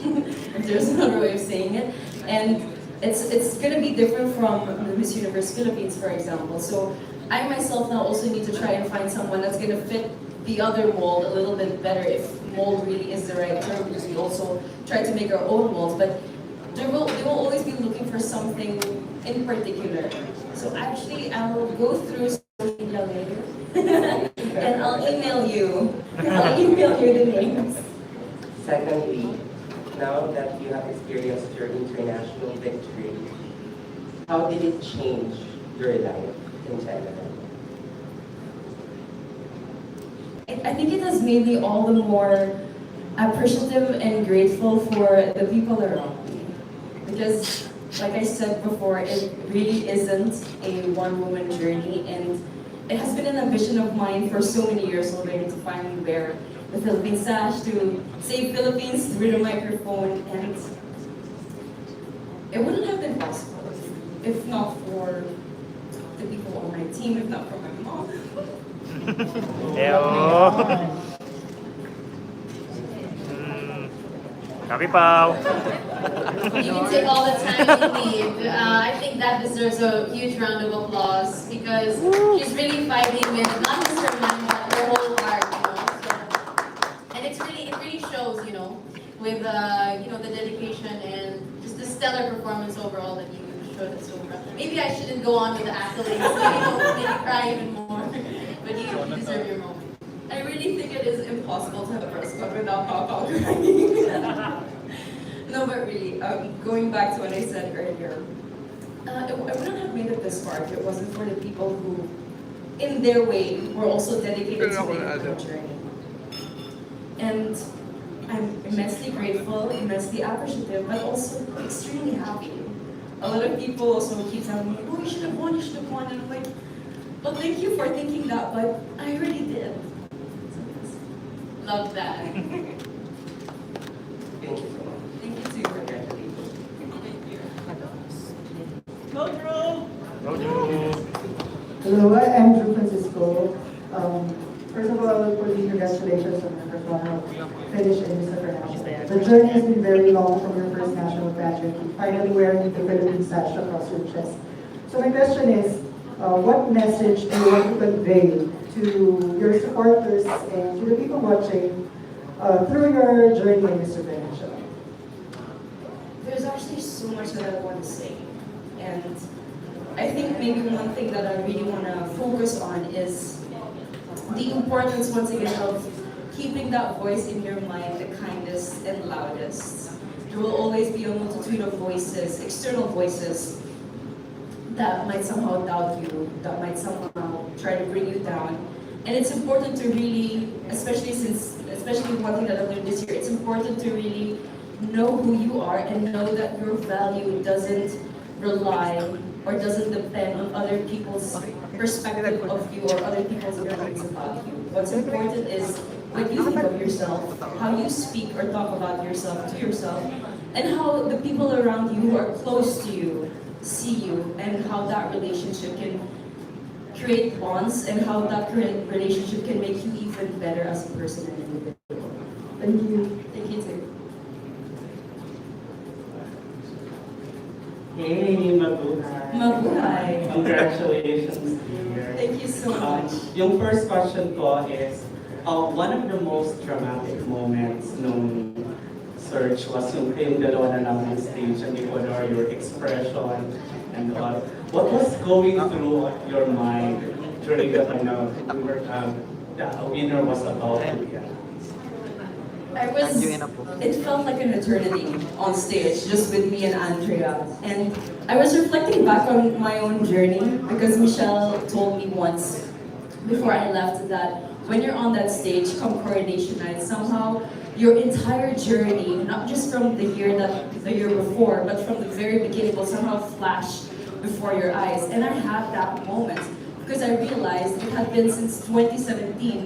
If there's another way of saying it. And it's going to be different from the Miss Universe Philippines, for example. So I myself now also need to try and find someone that's going to fit the other mold a little bit better, if mold really is the right term, because we also try to make our own molds. But they will always be looking for something in particular. So actually, I'll go through social media later, and I'll email you. I'll email you the names. Secondly, now that you have experienced your international victory, how did it change your life in general? I think it has made me all the more appreciative and grateful for the people around me. Because, like I said before, it really isn't a one-woman journey, and it has been an ambition of mine for so many years already to finally wear the Philippine sash, to save Philippines through the microphone, and it wouldn't have been possible if not for the people on my team, if not for my mom. Happy Pao. You can take all the time you need. I think that deserves a huge round of applause because she's really fighting with not just her mind but her whole heart, you know. So, and it really shows, you know, with you know, the dedication and just the stellar performance overall that you showed at SUPRA. Maybe I shouldn't go on with the accolades. Maybe cry even more. But you deserve your moment. I really think it is impossible to have a press con without Pao crying. No, but really, going back to what I said earlier, I wouldn't have made it this far if it wasn't for the people who, in their way, were also dedicated to the journey. And I'm immensely grateful, immensely appreciative, but also extremely happy. A lot of people also keep telling me, oh, you should have won, and I'm like, well, thank you for thinking that, but I already did. Love that. Thank you so much. Thank you too. Congratulations. Go Drew! Go Drew! Hello, I'm Drew Francisco. First of all, congratulations on your first finish in SUPRANATIONal. The journey has been very long from your first national pageant to finally wearing the Philippine sash across your chest. So my question is, what message do you want to convey to your supporters and to the people watching through your journey in SUPRANATIONal? there's actually so much that I want to say. And I think maybe one thing that I really want to focus on is the importance, once again, of keeping that voice in your mind the kindest and loudest. There will always be a multitude of voices, external voices, that might somehow doubt you, that might somehow try to bring you down. And it's important to really, especially one thing that I've learned this year, it's important to really know who you are and know that your value doesn't rely or doesn't depend on other people's perspective of you or other people's opinions about you. What's important is what you think of yourself, how you speak or talk about yourself to yourself, and how the people around you who are close to you see you, and how that relationship can create bonds, and how that relationship can make you even better as a person and individual. Thank you. Thank you too. Hey, mabuhay. Mabuhay. Congratulations, dear. Thank you so much. Yung first question ko is, one of the most dramatic moments nung search was yung kayong dalawa na lang on stage and you honor your expression and all. What was going through your mind during the time the winner was about to be announced? It felt like an eternity on stage, just with me and Andrea. And I was reflecting back on my own journey, because Michelle told me once, before I left, that when you're on that stage, come coronation night, somehow your entire journey, not just from the year before, but from the very beginning, will somehow flash before your eyes. And I had that moment, because I realized it had been since 2017,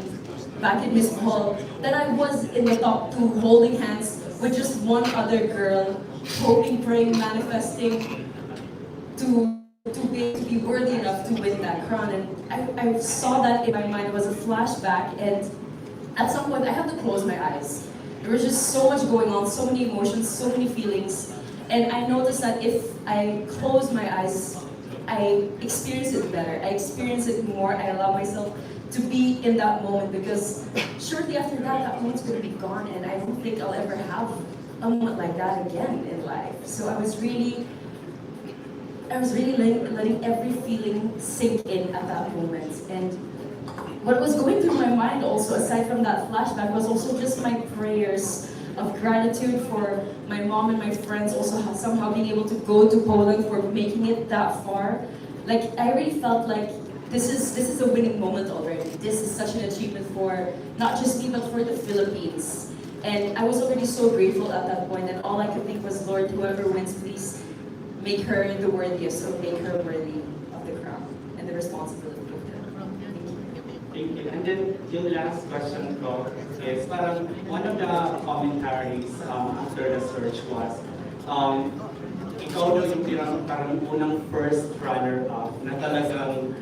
back in Miss Hall, that I was in the top 2 holding hands with just one other girl, hoping, praying, manifesting to be worthy enough to win that crown. And I saw that in my mind. It was a flashback, and at some point I had to close my eyes. There was just so much going on, so many emotions, so many feelings. And I noticed that if I close my eyes, I experience it better. I experience it more. I allow myself to be in that moment, because shortly after that moment's going to be gone, and I don't think I'll ever have a moment like that again in life. So I was really letting every feeling sink in at that moment. And what was going through my mind also, aside from that flashback, was also just my prayers of gratitude for my mom and my friends also somehow being able to go to Poland, for making it that far. Like, I really felt like this is a winning moment already. This is such an achievement for not just me, but for the Philippines. And I was already so grateful at that point, and all I could think was, Lord, whoever wins, please make her the worthiest, or make her worthy of the crown and the responsibility of the crown. Thank you. And then yung last question ko is, parang one of the commentaries after the search was, ikaw daw yung parang unang first runner-up na talagang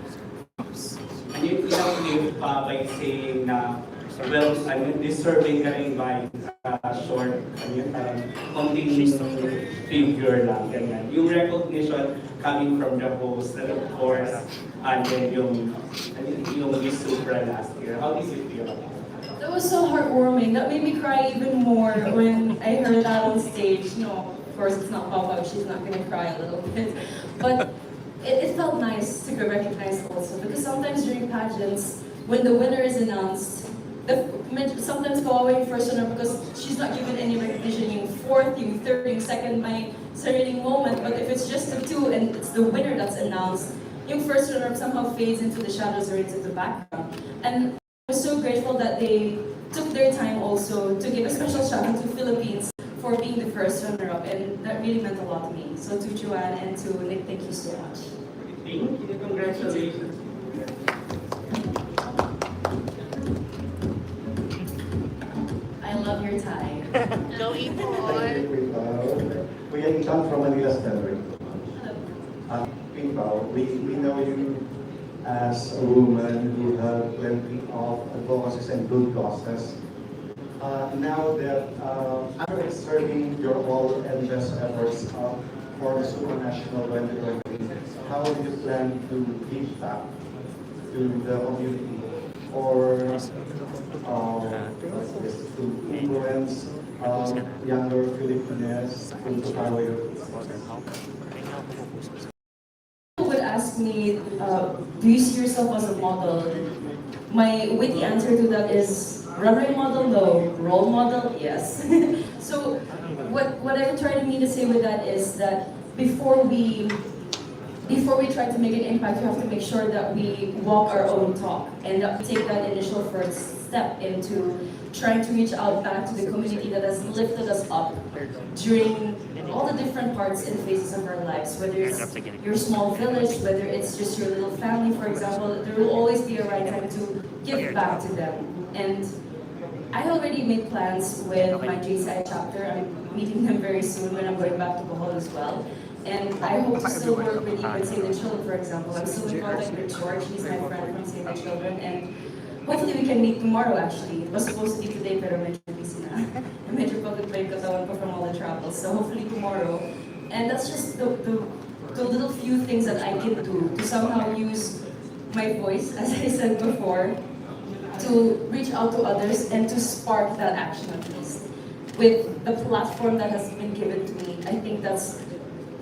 in-uplift pa by saying na, well, deserving ka rin by short, konting figure lang, ganyan. Yung recognition coming from the host, and of course, and then yung Miss Supra last year. How did you feel about that? That was so heartwarming. That made me cry even more when I heard that on stage. No, of course it's not Papa, she's not gonna cry a little bit. But it felt nice to be recognized also, because sometimes during pageants, when the winner is announced, sometimes Kawawa yung first runner, because she's not given any recognition, yung fourth, yung third, yung second, may serenading moment. But if it's just the 2 and it's the winner that's announced, yung first runner somehow fades into the shadows or into the background. And I was so grateful that they took their time also to give a special shout out to Philippines for being the first runner-up, and that really meant a lot to me. So to Joanne and to Nick, thank you so much. Thank you. Congratulations. I love your tie. Go Ipon! We come from Manila Stellar. We know you as a woman who have plenty of advocacies and good causes. Now that after exerting your all and best efforts for the SUPRANATIONal 2020, how do you plan to give back to the community, or to influence younger Filipinos to follow your Would ask me, do you see yourself as a model? My witty answer to that is runway model, no. Role model, yes. So what I would try to mean to say with that is that before we try to make an impact, we have to make sure that we walk our own talk and that we take that initial first step into trying to reach out back to the community that has lifted us up during all the different parts and phases of our lives, whether it's your small village, whether it's just your little family, for example, there will always be a right time to give back to them. And I already made plans with my JCI chapter. I'm meeting them very soon when I'm going back to Bohol as well. And I hope to still work with Save the Children, for example. I'm still in contact with George, he's my friend from Save the Children, and hopefully we can meet tomorrow actually. It was supposed to be today, pero medyo busy na. Medyo pagod-break katawan ko from all the travels. So hopefully tomorrow. And that's just the little few things that I can do to somehow use my voice, as I said before, to reach out to others and to spark that action at least. With the platform that has been given to me, I think that's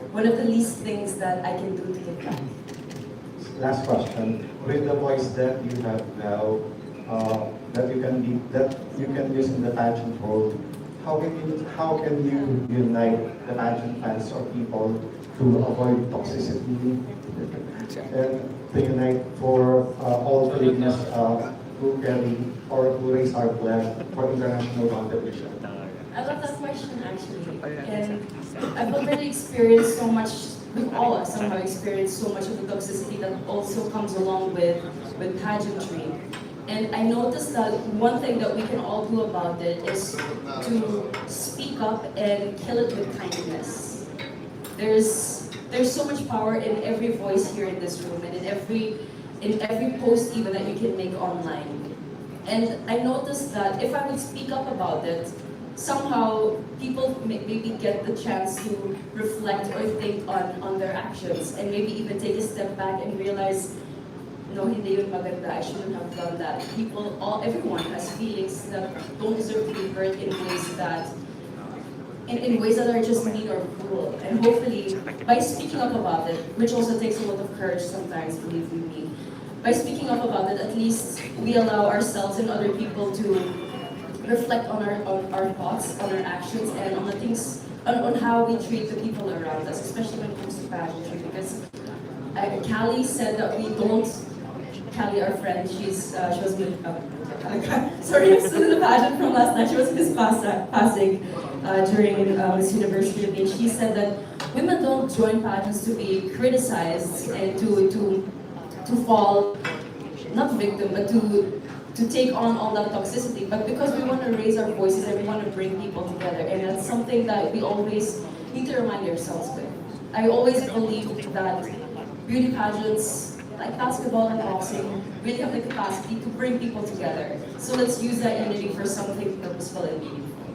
one of the least things that I can do to give back. Last question. With the voice that you have now, that you can use in the pageant world, how can you unite the pageant fans or people to avoid toxicity and to unite for all Filipinos who carry or who raise our flag for international competition? I love that question actually, and I've already experienced so much. We've all somehow experienced so much of the toxicity that also comes along with pageantry. And I noticed that one thing that we can all do about it is to speak up and kill it with kindness. There's so much power in every voice here in this room and in every post even that you can make online. And I noticed that if I would speak up about it, somehow people maybe get the chance to reflect or think on their actions and maybe even take a step back and realize, no, hindi yun maganda, I shouldn't have done that. Everyone has feelings that don't deserve to be hurt in ways that are just mean or cruel. And hopefully, by speaking up about it, which also takes a lot of courage sometimes, believe you me, by speaking up about it, at least we allow ourselves and other people to reflect on our thoughts, on our actions, and on the things, on how we treat the people around us, especially when it comes to pageantry. Because Callie said that we don't. Callie, our friend, she was with. Sorry, I'm still in the pageant from last night. She was Miss Pasig during Miss Universe Philippines. She said that women don't join pageants to be criticized and to fall, not victim, but to take on all that toxicity, but because we want to raise our voices and we want to bring people together. And that's something that we always need to remind ourselves with. I always believe that beauty pageants, like basketball and boxing, really have the capacity to bring people together. So let's use that unity for something purposeful and meaningful.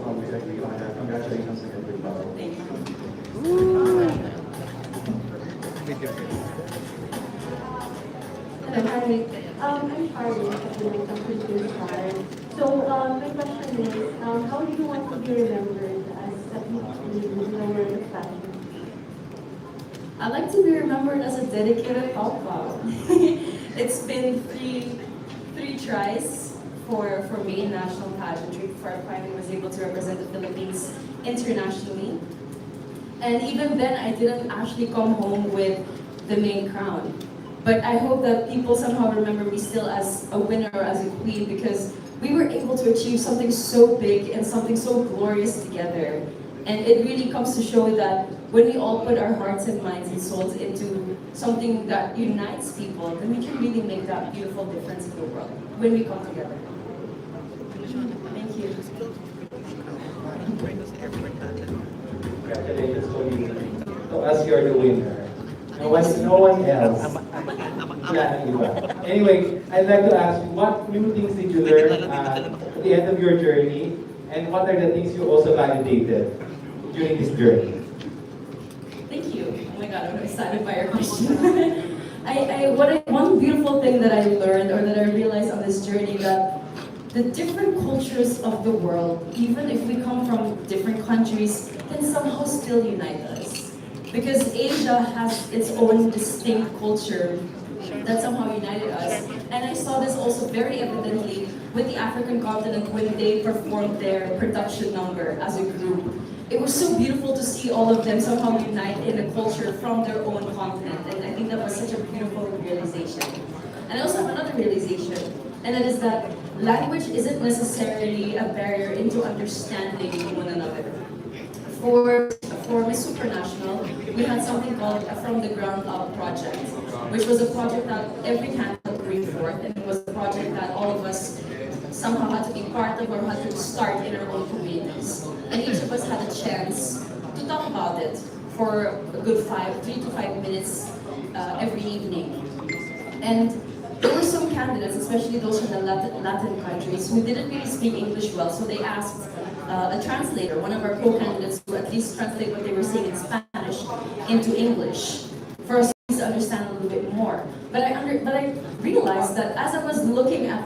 Congratulations again, Bilbao. Thank you. Hello, hi. I'm Pauline, from Filipino Festival. So my question is, how do you want to be remembered as a beauty in the world of fashion? I'd like to be remembered as a dedicated pop. It's been three tries for me in national pageantry before I finally was able to represent the Philippines internationally. And even then, I didn't actually come home with the main crown. But I hope that people somehow remember me still as a winner or as a queen, because we were able to achieve something so big and something so glorious together. And it really comes to show that when we all put our hearts and minds and souls into something that unites people, then we can really make that beautiful difference in the world when we come together. Thank you. Congratulations, Colleen. So as you're the winner, no one else. Anyway, I'd like to ask you, what new things did you learn at the end of your journey, and what are the things you also validated during this journey? Thank you. Oh my God, I'm excited by your question. One beautiful thing that I learned or that I realized on this journey, that the different cultures of the world, even if we come from different countries, can somehow still unite us. Because Asia has its own distinct culture that somehow united us. And I saw this also very evidently with the African continent when they performed their production number as a group. It was so beautiful to see all of them somehow unite in a culture from their own continent. And I think that was such a beautiful realization. And I also have another realization, and that is that language isn't necessarily a barrier into understanding one another. For Miss Supranational, we had something called a From the Ground Up project, which was a project that every candidate would bring forth, and it was a project that all of us somehow had to be part of or had to start in our own communities. And each of us had a chance to talk about it for a good 3 to 5 minutes every evening. And there were some candidates, especially those from the Latin countries, who didn't really speak English well, so they asked a translator, one of our co-candidates, to at least translate what they were saying in Spanish into English for us to understand a little bit more. But I realized that as I was looking at her,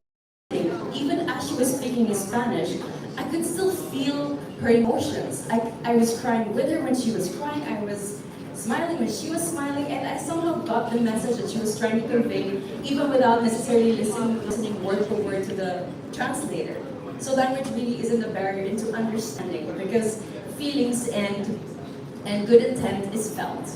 even as she was speaking in Spanish, I could still feel her emotions. I was crying with her when she was crying, I was smiling when she was smiling, and I somehow got the message that she was trying to convey, even without necessarily listening word for word to the translator. So language really isn't a barrier into understanding, because feelings and good intent is felt.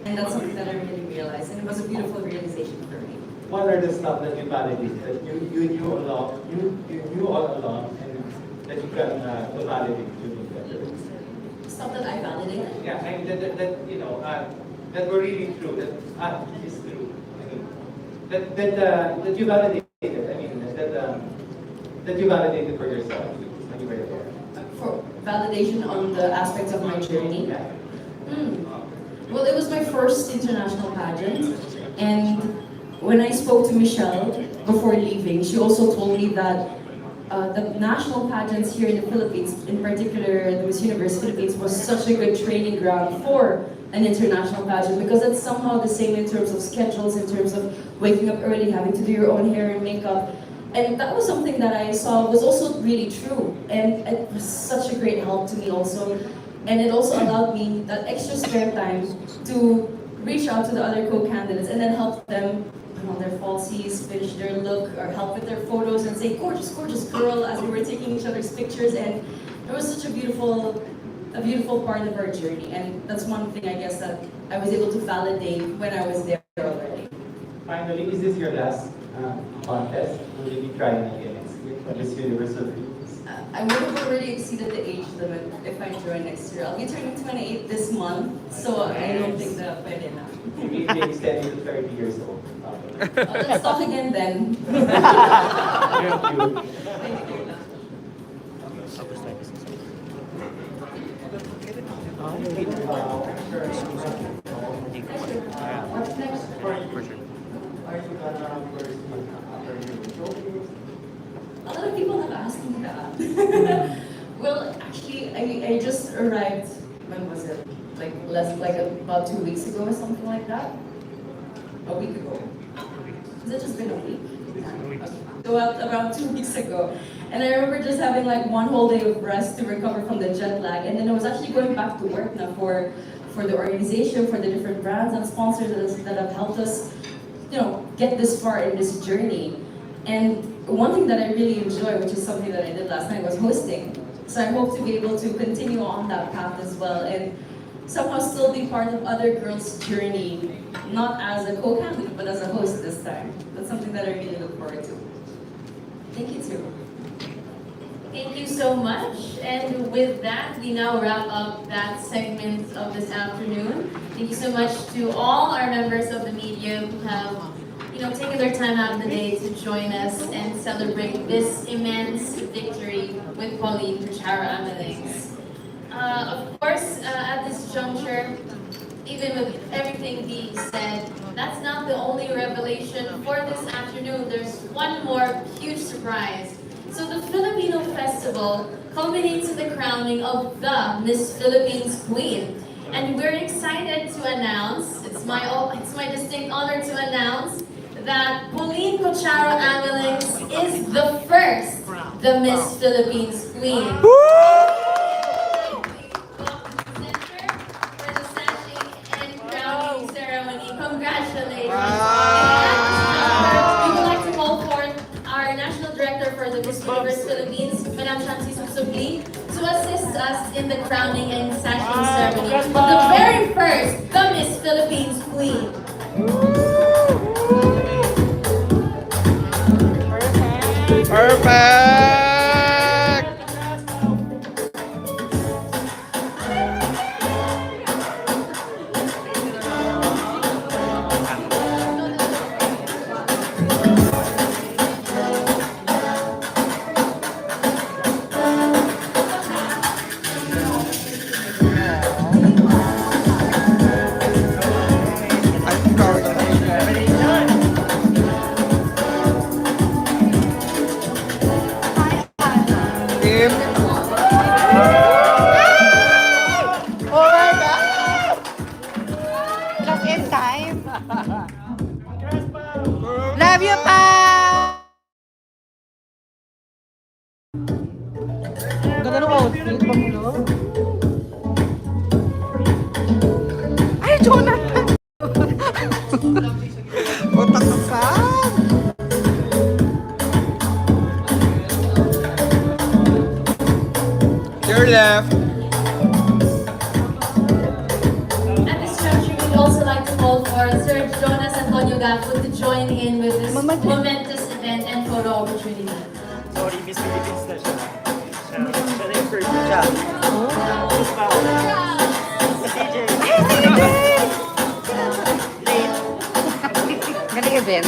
And that's something that I really realized, and it was a beautiful realization for me. What are the stuff that you validated, that you knew all along, and that you can validate to me better? Stuff that I validated? Yeah, I mean, that were really true, that is true. I mean, that you validated, I mean, that you validated for yourself when you were there. For validation on the aspects of my journey? Yeah. Well, it was my first international pageant, and when I spoke to Michelle before leaving, she also told me that the national pageants here in the Philippines, in particular the Miss Universe Philippines, was such a good training ground for an international pageant, because it's somehow the same in terms of schedules, in terms of waking up early, having to do your own hair and makeup. And that was something that I saw was also really true, and it was such a great help to me also. And it also allowed me that extra spare time to reach out to the other co-candidates and then help them on their falsies, finish their look, or help with their photos and say, gorgeous, gorgeous girl, as we were taking each other's pictures. And it was such a beautiful part of our journey. And that's one thing, I guess, that I was able to validate when I was there already. Finally, is this your last contest? Will you be trying again next year for this Universal Philippines? I would have already exceeded the age limit if I join next year. I'll be turning 28 this month, so I don't think that pwede na. Maybe extending to 30 years old. Let's talk again then. Thank you. Thank you. What's next for you? Are you gonna pursue after your showcase? A lot of people have asked me that. Well, actually, I just arrived, when was it? Like about 2 weeks ago or something like that? A week ago. Has it just been a week? Okay. So around 2 weeks ago. And I remember just having like one whole day of rest to recover from the jet lag. And then I was actually going back to work now for the organization, for the different brands and sponsors that have helped us, get this far in this journey. And one thing that I really enjoy, which is something that I did last night, was hosting. So I hope to be able to continue on that path as well, and somehow still be part of other girls' journey, not as a co-candidate, but as a host this time. That's something that I really look forward to. Thank you too. Thank you so much. And with that, we now wrap up that segment of this afternoon. Thank you so much to all our members of the media who have taken their time out of the day to join us and celebrate this immense victory with Pauline for Amelinckx. Of course, at this juncture, even with everything being said, that's not the only revelation for this afternoon. There's one more huge surprise. So the Filipino Festival culminates in the crowning of the Miss Philippines Queen. And we're excited to announce, it's my distinct honor to announce that Pauline Amelinckx is the first, the Miss Philippines Queen. For the sashing and crowning ceremony. Congratulations. We would like to call forth our National Director for the Miss Universe Philippines, Madam Chancy Supsupli, to assist us in the crowning and sashing ceremony of the very first, the Miss Philippines Queen. Perfect! Love you, pa! Ganda ng outfit, Pangulo. Ay, Jonathan! Otak ka pa! Your left. At this juncture, we'd also like to call for Sir Johannes to join in with this momentous event and photo opportunity. Sorry, Miss Philippines na siya. Siya na yung first siya. CJ! Galing event.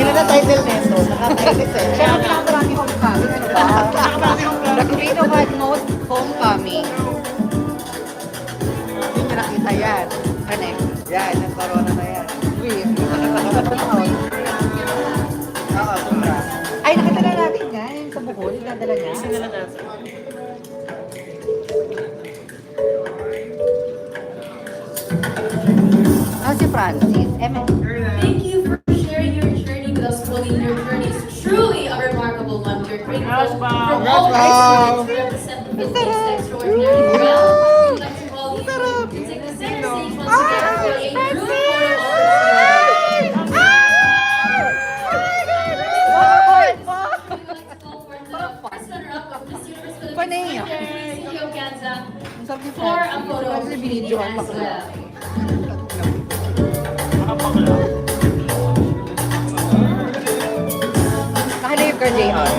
Ilan na title nito? Nakakainis eh. Siya ang pinakamarami homecoming. Ano ba? The Queen of Hard Most Homecoming. Hindi nyo nakita yan. Ano eh? Yan, yung corona na yan. Uy, oo, sobra. Ay, nakita na natin yan. Yung sa Bukol, nadala niya. Ah, si Francis. Thank you for sharing your journey with us, Colleen. Your journey is truly a remarkable one. You're grateful for all the to represent the Philippines extraordinarily well. We'd like to call you to take the center stage once again for a group for a photo opportunity as well. Nakalayog ka, JR.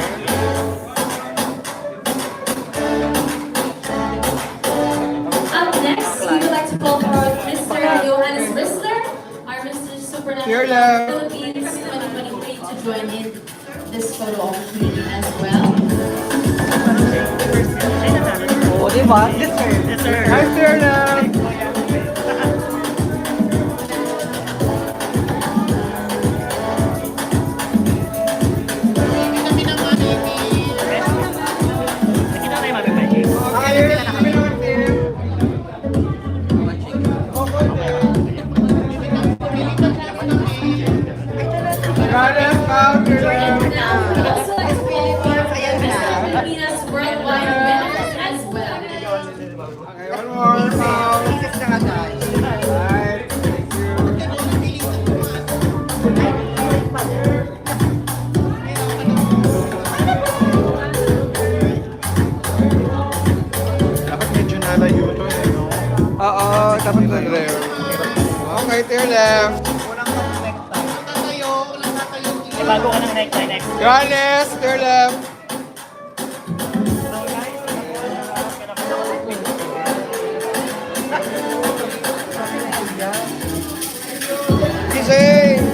Up next, we would like to call for Mr. Johannes Rissler, our Mr. Supernatural Philippines 2023, to join in this photo opportunity as well. Oh, di ba? Deserve. Hi, Serna! Oo, dapat na there. Okay, to your left. May bago ka ng necktie next. Johannes, to your left. Gising!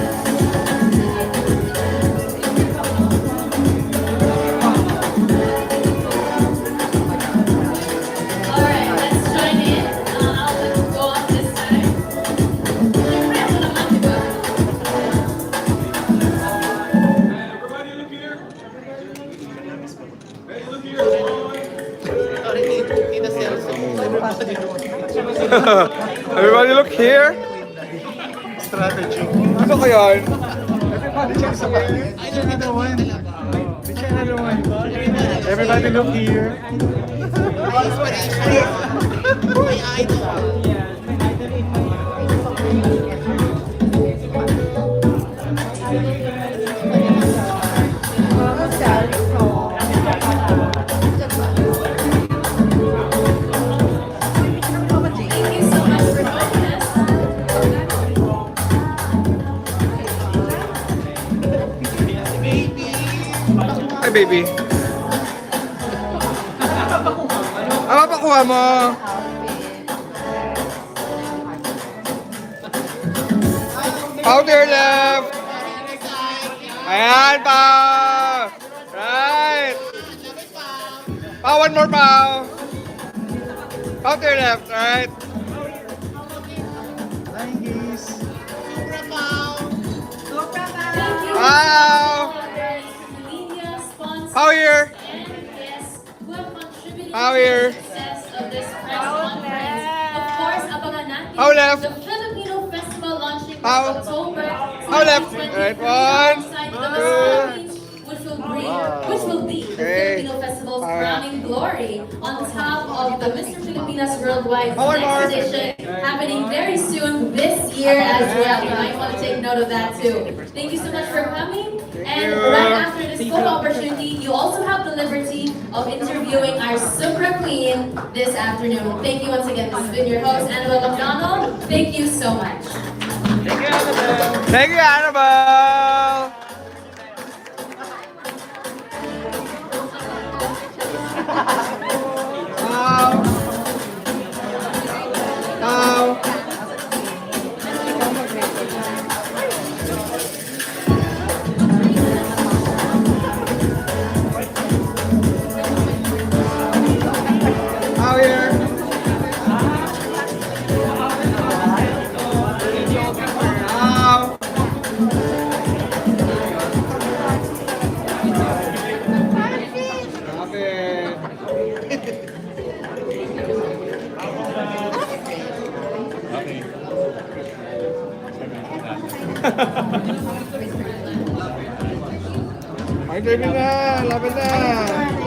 Everybody look Here? Strategy. Ano kaya yun? Everybody check sa back. Another one. Another one. Everybody look here. Hi, baby. Ano pakuha mo? Pow to your left. Ayan, Pow. Right. Pow, one more Pow. Pow to your left, right. Pow. Pow here. Pow here. Pow left. The Filipino Festival launching Pow. this October Pow left. Right, one, which will be the Okay. Filipino Festival's Power. crowning glory on top of the Mr. Filipinas Worldwide Power more. next edition happening very soon this year as well. You might want to take note of that too. Thank you so much for coming. And you. right after this photo opportunity, you also have the liberty of interviewing our Supra Queen this afternoon. Thank you once again. This has been your host, Annabelle McDonald. Thank you so much. Thank you, Annabelle. Thank you, Annabelle. Pow. Pow. Pow here. Pow. Stop it. Ay, baby na! Laban na!